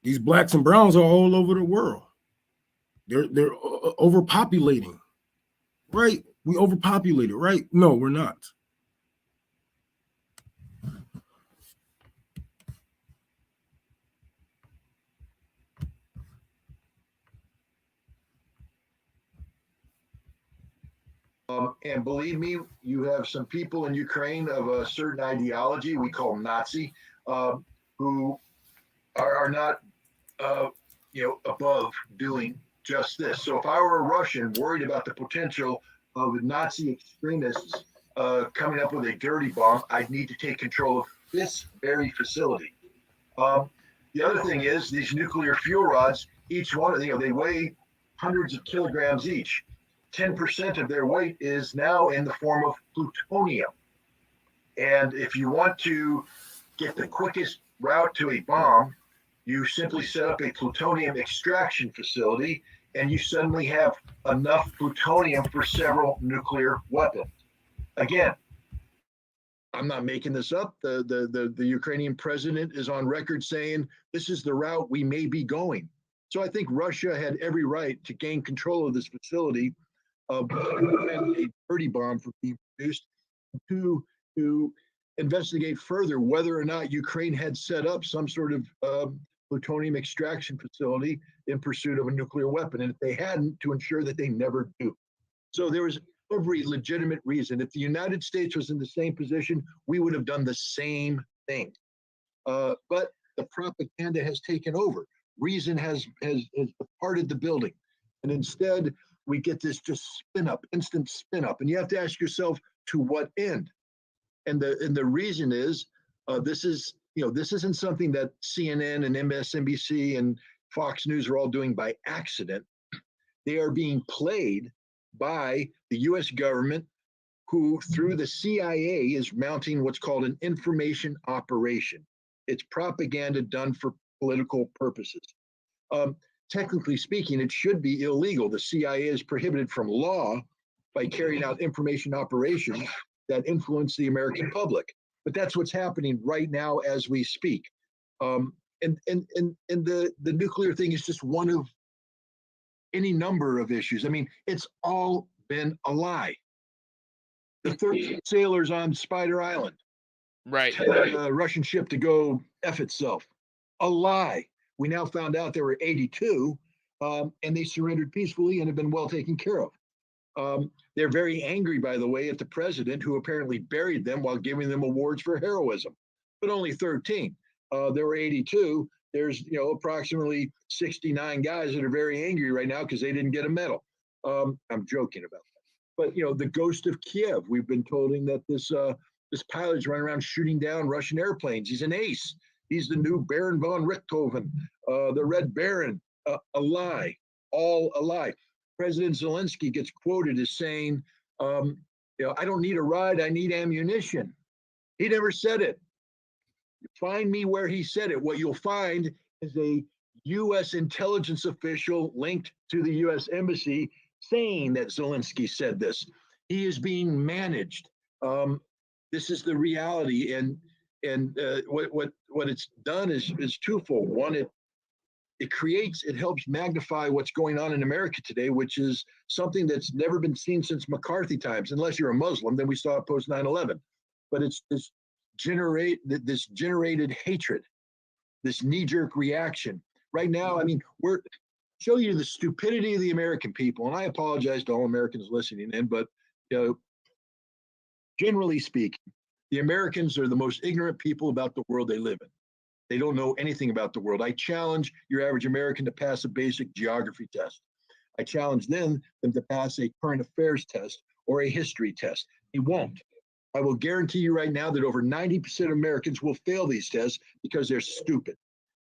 these blacks and browns are all over the world. They're overpopulating, right? We overpopulated, right? No, we're not. And believe me, you have some people in Ukraine of a certain ideology we call Nazi, who are not, above doing just this. So if I were a Russian worried about the potential of Nazi extremists coming up with a dirty bomb, I'd need to take control of this very facility. The other thing is these nuclear fuel rods, each one, they weigh hundreds of kilograms each. 10% of their weight is now in the form of plutonium. And if you want to get the quickest route to a bomb, you simply set up a plutonium extraction facility, and you suddenly have enough plutonium for several nuclear weapons. Again, I'm not making this up. The Ukrainian president is on record saying this is the route we may be going. So I think Russia had every right to gain control of this facility, prevent a dirty bomb from being produced, to investigate further whether or not Ukraine had set up some sort of plutonium extraction facility in pursuit of a nuclear weapon. And if they hadn't, to ensure that they never do. So there was every legitimate reason. If the United States was in the same position, we would have done the same thing. But the propaganda has taken over. Reason has departed the building. And instead, we get this just instant spin up. And you have to ask yourself, to what end? And the reason is, this isn't something that CNN and MSNBC and Fox News are all doing by accident. They are being played by the US government, who through the CIA is mounting what's called an information operation. It's propaganda done for political purposes. Technically speaking, it should be illegal. The CIA is prohibited from law by carrying out information operations that influence the American public. But that's what's happening right now as we speak. And the nuclear thing is just one of any number of issues. I mean, it's all been a lie. The 13 sailors on Spider Island, right? A Russian ship to go F itself, a lie. We now found out there were 82, and they surrendered peacefully and have been well taken care of. They're very angry, by the way, at the president, who apparently buried them while giving them awards for heroism. But only 13. There were 82. There's approximately 69 guys that are very angry right now because they didn't get a medal. I'm joking about that. But the ghost of Kiev, we've been told that this pilot's running around shooting down Russian airplanes. He's an ace. He's the new Baron von Richthofen, the Red Baron. a lie, all a lie. President Zelensky gets quoted as saying, I don't need a ride, I need ammunition. He never said it. Find me where he said it. What you'll find is a U.S. intelligence official linked to the U.S. embassy saying that Zelensky said this. He is being managed. This is the reality, and what it's done is twofold. One, it helps magnify what's going on in America today, which is something that's never been seen since McCarthy times. Unless you're a Muslim, then we saw it post 9/11. But it's this generated hatred, this knee-jerk reaction. Right now, I mean, we're show you the stupidity of the American people, and I apologize to all Americans listening in, but generally speaking, the Americans are the most ignorant people about the world they live in. They don't know anything about the world. I challenge your average American to pass a basic geography test. I challenge them to pass a current affairs test or a history test. They won't. I will guarantee you right now that over 90% of Americans will fail these tests because they're stupid.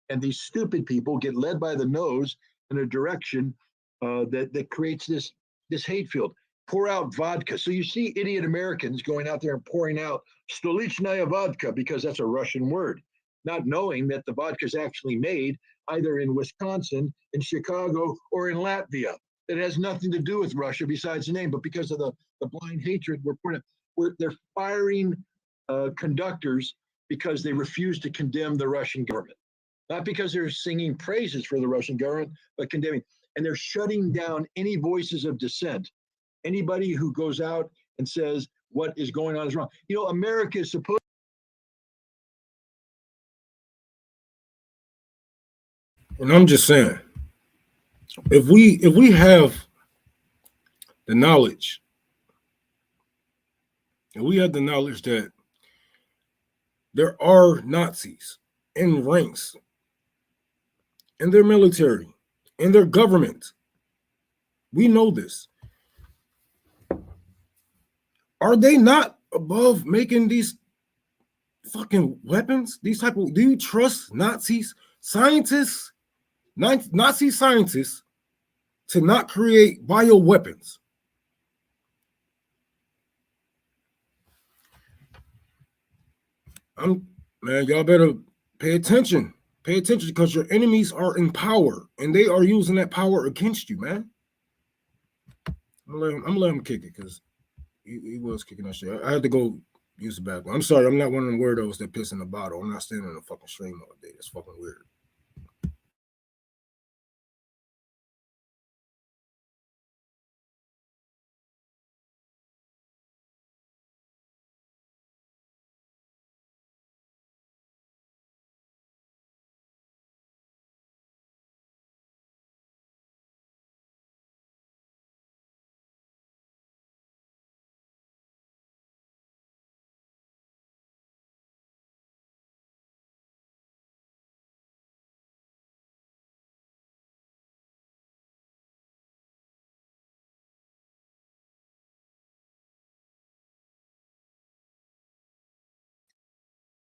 And these stupid people get led by the nose in a direction that creates this hate field. Pour out vodka. So you see idiot Americans going out there and pouring out Stolichnaya vodka because that's a Russian word, not knowing that the vodka is actually made either in Wisconsin, in Chicago, or in Latvia. It has nothing to do with Russia besides the name, but because of the blind hatred, they're firing conductors because they refuse to condemn the Russian government. Not because they're singing praises for the Russian government, but condemning. And they're shutting down any voices of dissent. Anybody who goes out and says what is going on is wrong. America is supposed. And I'm just saying, if we have the knowledge, and we have the knowledge that there are Nazis in ranks, in their military, in their government, we know this. Are they not above making these fucking weapons? Do you trust Nazis, scientists, Nazi scientists to not create bioweapons? Man, y'all better pay attention. Pay attention because your enemies are in power and they are using that power against you, man. I'm gonna let him kick it because he was kicking that shit. I had to go use the bathroom. I'm sorry, I'm not one of them weirdos that piss in the bottle. I'm not standing in the fucking stream all day. That's fucking weird.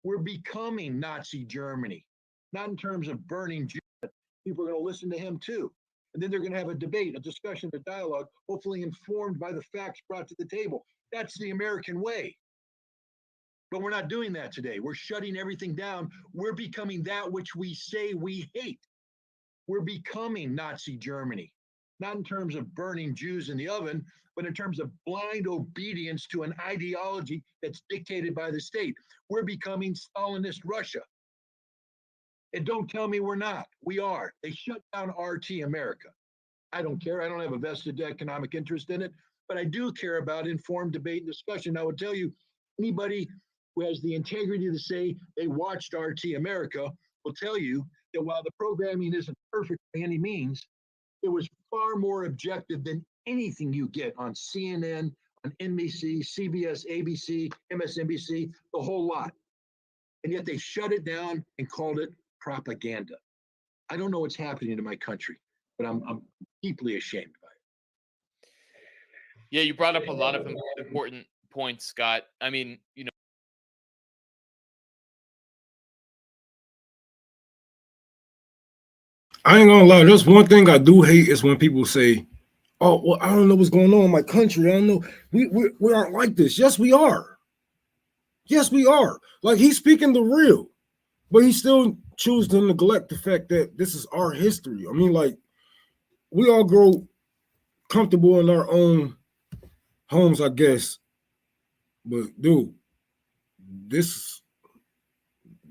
We're becoming Nazi Germany, not in terms of burning Jews. People are going to listen to him too. And then they're going to have a debate, a discussion, a dialogue, hopefully informed by the facts brought to the table. That's the American way. But we're not doing that today. We're shutting everything down. We're becoming that which we say we hate. We're becoming Nazi Germany, not in terms of burning Jews in the oven, but in terms of blind obedience to an ideology that's dictated by the state. We're becoming Stalinist Russia. And don't tell me we're not. We are. They shut down RT America. I don't care. I don't have a vested economic interest in it, but I do care about informed debate and discussion. I would tell you, anybody who has the integrity to say they watched RT America will tell you that while the programming isn't perfect by any means, it was far more objective than anything you get on CNN, on NBC, CBS, ABC, MSNBC, the whole lot. And yet they shut it down and called it propaganda. I don't know what's happening to my country, but I'm deeply ashamed by it. Yeah, you brought up a lot of important points, Scott. I mean, I ain't gonna lie. That's one thing I do hate is when people say, "Oh, well, I don't know what's going on in my country. I don't know. We aren't like this." Yes, we are. Yes, we are. Like he's speaking the real, but he still chooses to neglect the fact that this is our history. I mean, like we all grow comfortable in our own homes, I guess. But dude, this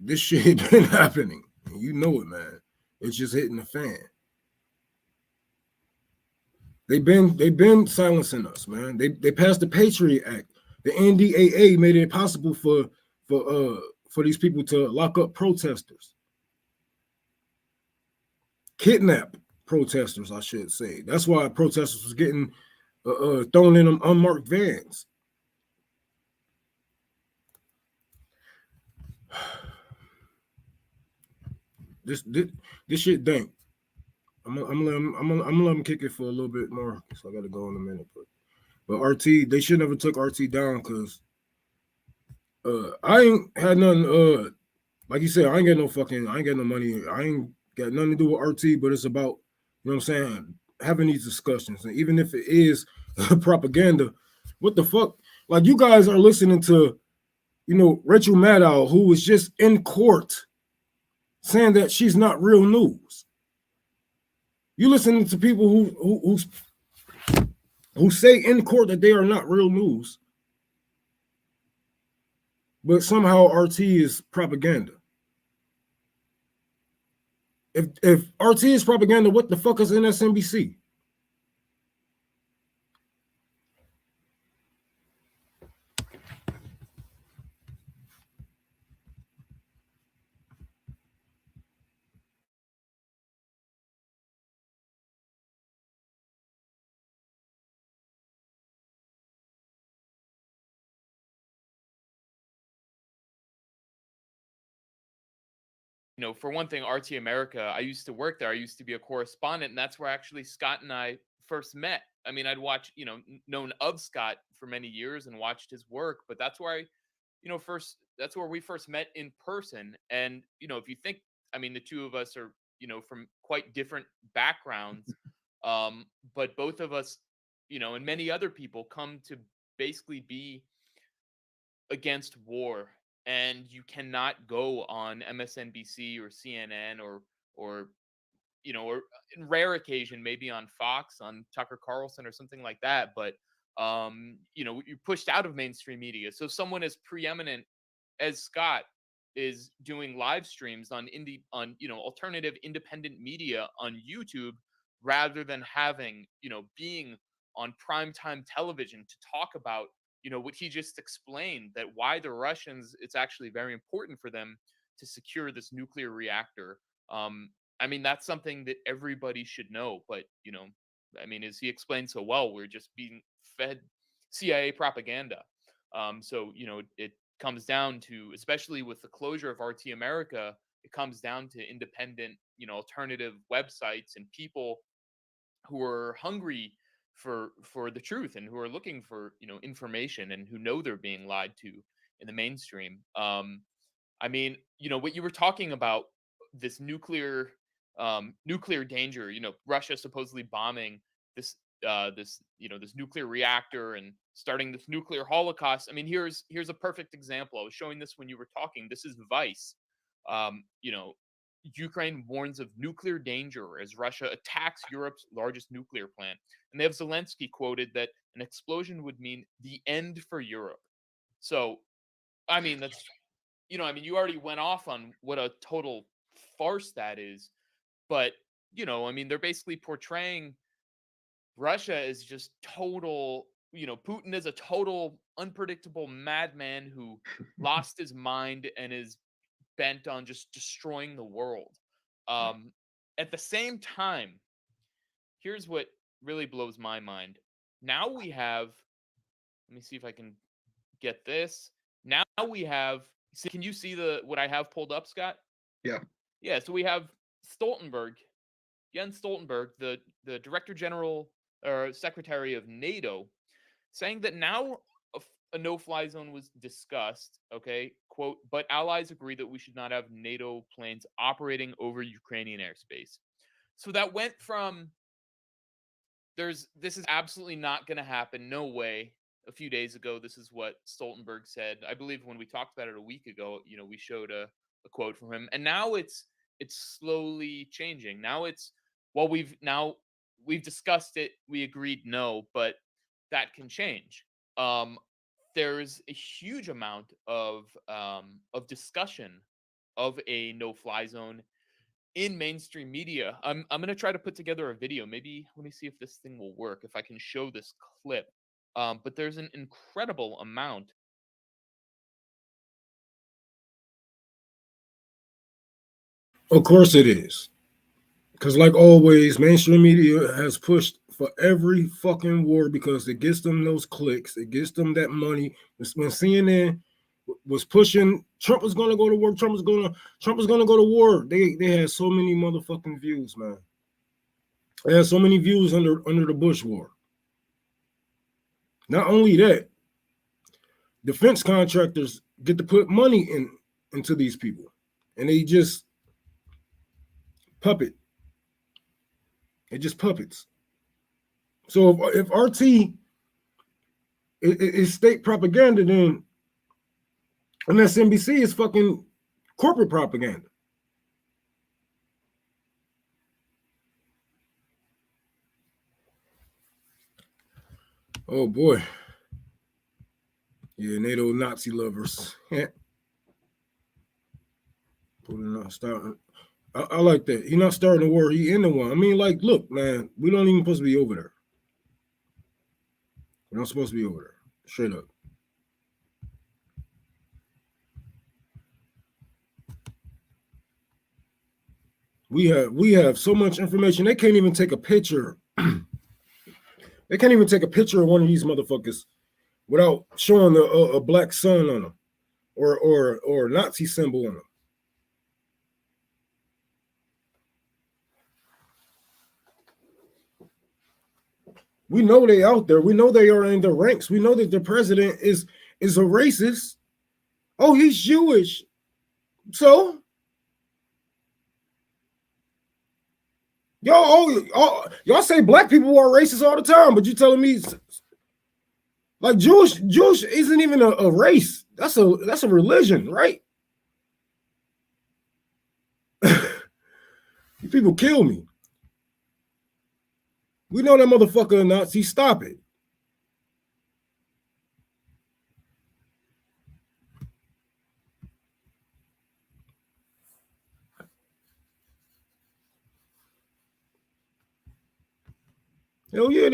this shit been happening. You know it, man. It's just hitting the fan. They've been silencing us, man. They passed the Patriot Act. The NDAA made it possible for these people to lock up protesters, kidnap protesters, I should say. That's why protesters was getting thrown in them unmarked vans. This shit dank. I'm gonna let them kick it for a little bit more. So I gotta go in a minute, but RT they should never took RT down because I ain't had nothing. Like you said, I ain't got no money. I ain't got nothing to do with RT, but it's about you know what I'm saying having these discussions, and even if it is propaganda, what the fuck? Like you guys are listening to Rachel Maddow, who was just in court saying that she's not real news. You listening to people who say in court that they are not real news, but somehow RT is propaganda. If RT is propaganda, what the fuck is MSNBC? For one thing, RT America, I used to work there. I used to be a correspondent, and that's where actually Scott and I first met. I mean, I'd watched, known of Scott for many years and watched his work, but that's where that's where we first met in person. And, if you think, I mean, the two of us are, from quite different backgrounds, but both of us, and many other people come to basically be against war, and you cannot go on MSNBC or CNN or or in rare occasion maybe on Fox, on Tucker Carlson or something like that, but you're pushed out of mainstream media. So someone as preeminent as Scott is doing live streams on alternative independent media on YouTube rather than having, being on primetime television to talk about, what he just explained, that why the Russians, it's actually very important for them to secure this nuclear reactor. I mean, that's something that everybody should know, but, I mean, as he explained so well, we're just being fed CIA propaganda. So, it comes down to, especially with the closure of RT America, it comes down to independent, alternative websites and people who are hungry for the truth and who are looking for information and who know they're being lied to in the mainstream. I mean, what you were talking about, this nuclear danger, Russia supposedly bombing this this nuclear reactor and starting this nuclear holocaust. I mean, here's a perfect example. I was showing this when you were talking. This is Vice. um, you know Ukraine warns of nuclear danger as Russia attacks Europe's largest nuclear plant. And they have Zelensky quoted that an explosion would mean the end for Europe. So, I mean, I mean, you already went off on what a total farce that is. But, I mean, they're basically portraying Russia as just total, Putin is a total unpredictable madman who lost his mind and is bent on just destroying the world. Um, at the same time, here's what really blows my mind. Now we have, let me see if I can get this. Now we have, can you see what I have pulled up, Scott? Yeah. Yeah, so we have Stoltenberg, Jens Stoltenberg, the Director General or Secretary of NATO, saying that now a no-fly zone was discussed. Okay, quote, but allies agree that we should not have NATO planes operating over Ukrainian airspace. So that went from this is absolutely not going to happen, no way. A few days ago, this is what Stoltenberg said. I believe when we talked about it a week ago, we showed a quote from him, and now it's slowly changing. Now it's, well, we've discussed it, we agreed no, but that can change. There's a huge amount of discussion of a no-fly zone in mainstream media. I'm gonna try to put together a video. Maybe let me see if this thing will work. If I can show this clip. But there's an incredible amount. Of course it is. Because like always, mainstream media has pushed for every fucking war because it gets them those clicks. It gets them that money. When CNN was pushing Trump was gonna go to war, Trump was gonna go to war. They had so many motherfucking views, man. They had so many views under the Bush war. Not only that, defense contractors get to put money into these people, and they just puppet. It just puppets. So if RT is state propaganda, then MSNBC is fucking corporate propaganda. Oh boy. Yeah, NATO Nazi lovers. Yeah. I like that. He's not starting a war, he in the one. I mean, like, look, man, we don't even supposed to be over there. We're not supposed to be over there. Straight up. We have so much information. They can't even take a picture. They can't even take a picture of one of these motherfuckers without showing a black sun on them or Nazi symbol on them. We know they out there. We know they are in the ranks. We know that the president is a racist. Oh, he's Jewish. So y'all say black people are racist all the time, but you telling me like Jewish isn't even a race. That's a religion, right? You people kill me. We know that motherfucker a Nazi. Stop it. Hell yeah,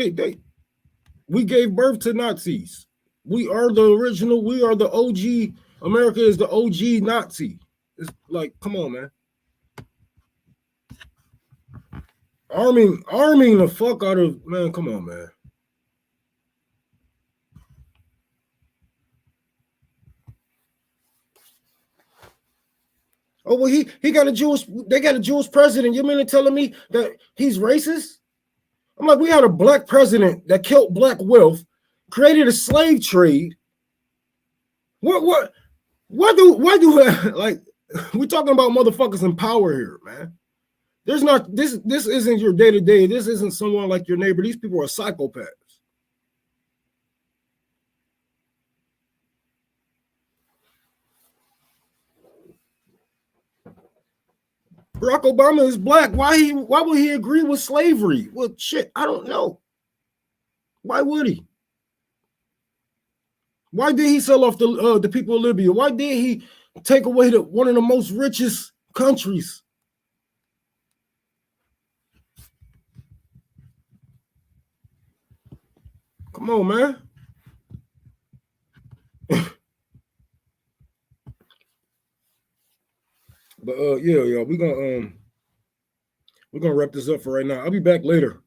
we gave birth to Nazis. We are the original. We are the OG. America is the OG Nazi. It's like, come on, man. Arming the fuck out of, man, come on, man. Oh, well, they got a Jewish president. You mean to telling me that he's racist? I'm like, we had a black president that killed black wealth, created a slave trade. What do like, we're talking about motherfuckers in power here, man. There's not, this isn't your day-to-day. This isn't someone like your neighbor. These people are psychopaths. Barack Obama is black. Why would he agree with slavery? Well, shit, I don't know. Why would he? Why did he sell off the people of Libya? Why did he take away one of the most richest countries? Come on, man. But yeah, y'all, we're gonna wrap this up for right now. I'll be back later.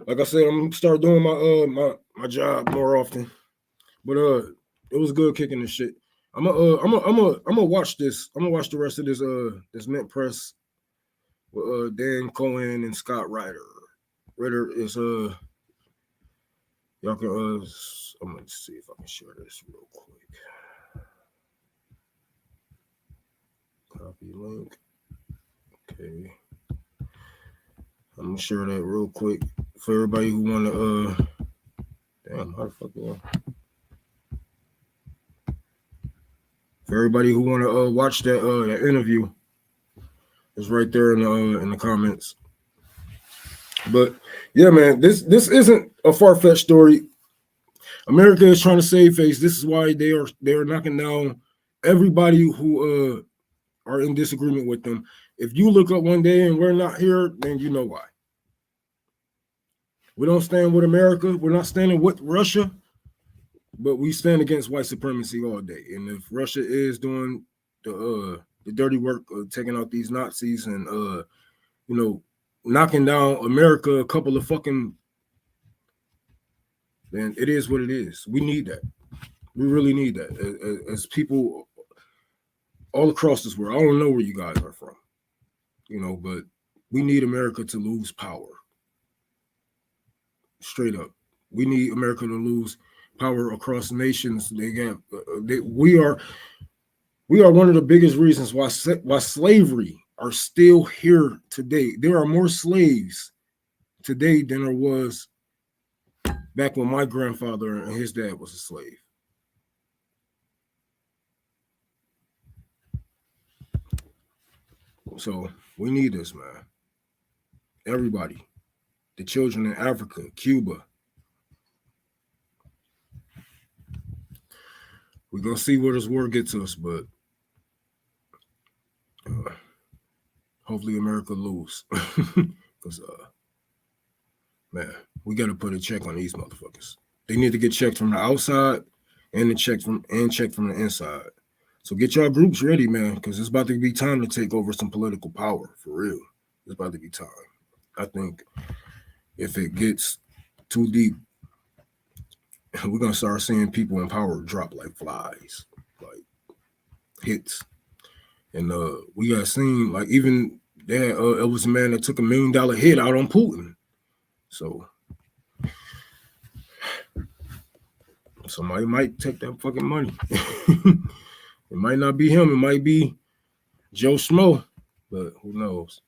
Like I said, I'm gonna start doing my job more often. But it was good kicking this shit. I'm gonna watch this. I'm gonna watch the rest of this Mint Press with Dan Cohen and Scott Ryder. Ritter is y'all can I'm gonna see if I can share this real quick. Copy link. Okay. Let me share that real quick for everybody who want to. Damn, how the fuck you? For everybody who want to watch that interview, it's right there in the comments. But yeah, man, this isn't a far-fetched story. America is trying to save face. This is why they are knocking down everybody who are in disagreement with them. If you look up one day and we're not here, then you know why. We don't stand with America. We're not standing with Russia, but we stand against white supremacy all day. And if Russia is doing the dirty work of taking out these Nazis and knocking down America a couple of fucking, then it is what it is. We need that. We really need that as people all across this world. I don't know where you guys are from, but we need America to lose power. Straight up, we need America to lose power across nations. We are one of the biggest reasons why slavery are still here today. There are more slaves today than there was back when my grandfather and his dad was a slave. So we need this, man. Everybody. The children in Africa, Cuba. We're going to see where this war gets us, but hopefully America lose. Because, man, we got to put a check on these motherfuckers. They need to get checked from the outside and checked from the inside. So get y'all groups ready, man, because it's about to be time to take over some political power, for real. It's about to be time. I think if it gets too deep, we're going to start seeing people in power drop like flies, like hits. And we got seen, like, even there, it was a man that took $1 million hit out on Putin. So somebody might take that fucking money. It might not be him. It might be Joe Schmo, but who knows?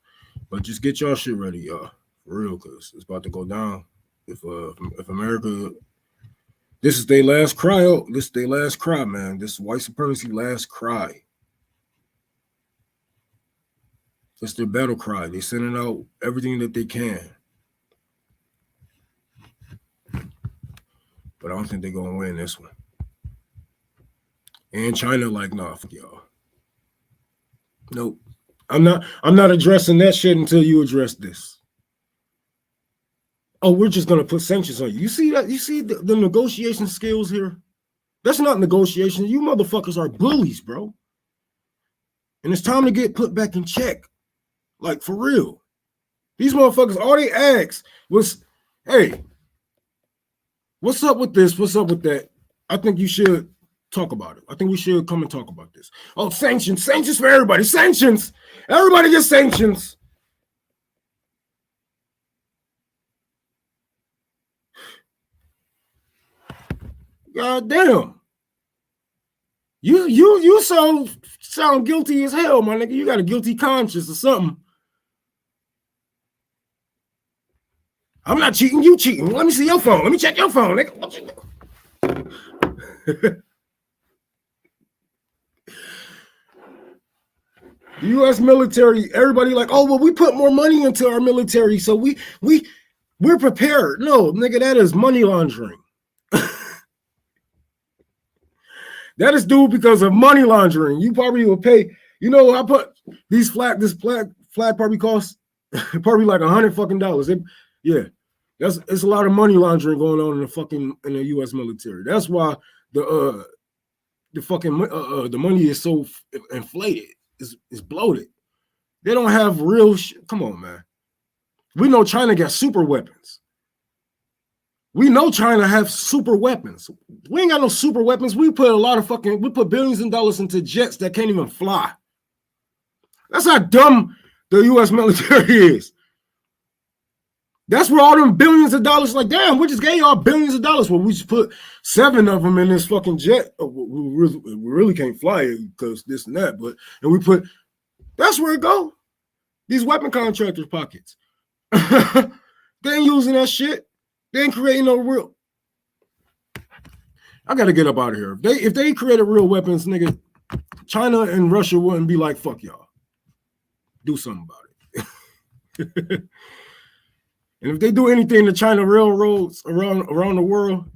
But just get y'all shit ready, y'all. For real, because it's about to go down. If America, this is their last cry. This is their last cry, man. This is white supremacy last cry. It's their battle cry. They're sending out everything that they can. But I don't think they're gonna win this one. And China, like, nah, fuck y'all. Nope. I'm not addressing that shit until you address this. Oh, we're just gonna put sanctions on you. You see that? You see the negotiation skills here? That's not negotiation. You motherfuckers are bullies, bro. And it's time to get put back in check. Like, for real. These motherfuckers, all they asked was, hey, what's up with this? What's up with that? I think you should talk about it. I think we should come and talk about this. Oh, sanctions. Sanctions for everybody. Sanctions. Everybody gets sanctions. God damn. You sound guilty as hell, my nigga. You got a guilty conscience or something. I'm not cheating, you cheating. Let me see your phone. Let me check your phone, nigga. The U.S. military, everybody like, oh, well, we put more money into our military, so we're prepared. No, nigga, that is money laundering. That is due because of money laundering. You probably will pay. You know, I put this flag probably costs probably like $100 fucking dollars. Yeah, it's a lot of money laundering going on in the U.S. military. That's why the money is so inflated. It's bloated. They don't have real shit. Come on, man. We know China got super weapons. We know China have super weapons. We ain't got no super weapons. We put billions of dollars into jets that can't even fly. That's how dumb the U.S. military is. That's where all them billions of dollars, like, damn, we just gave y'all billions of dollars. Well, we just put 7 of them in this fucking jet. We really can't fly it because this and that. And that's where it go. These weapon contractors' pockets. They ain't using that shit. They ain't creating no real. I gotta get up out of here. If they created real weapons, nigga, China and Russia wouldn't be like, fuck y'all. Do something about it. And if they do anything to China railroads around the world,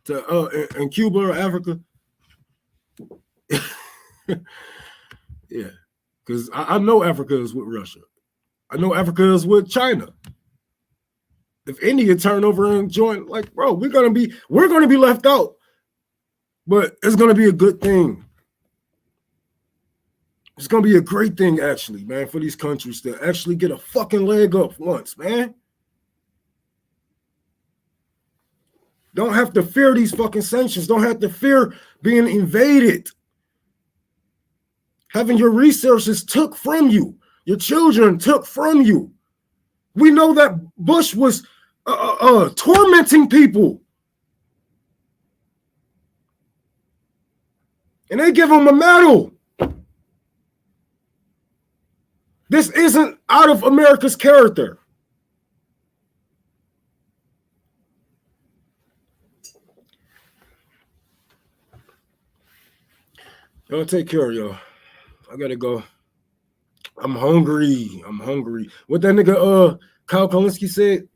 to in Cuba or Africa, yeah, because I know Africa is with Russia. I know Africa is with China. If India turn over and join, like, bro, we're gonna be left out, but it's gonna be a good thing. It's gonna be a great thing, actually, man, for these countries to actually get a fucking leg up once, man. Don't have to fear these fucking sanctions. Don't have to fear being invaded. Having your resources took from you. Your children took from you. We know that Bush was tormenting people. And they give him a medal. This isn't out of America's character. Y'all take care, y'all. I gotta go. I'm hungry. What that nigga Kyle Kalinske said,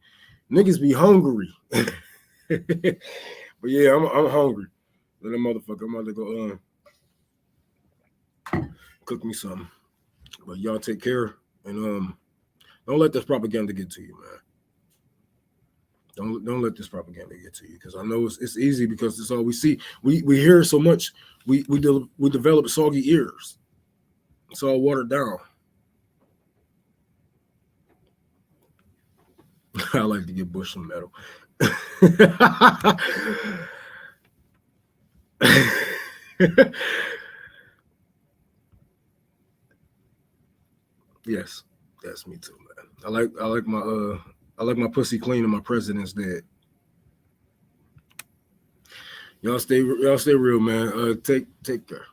niggas be hungry. But yeah, I'm hungry. Little motherfucker, I'm about to go cook me something. But y'all take care and don't let this propaganda get to you, man. Don't let this propaganda get to you, because I know it's easy because it's all we see. We hear so much. We develop soggy ears. It's all watered down. I like to give Bush some medal. Yes, me too, man. I like my pussy clean and my president's dead. Y'all stay real, man. Take care.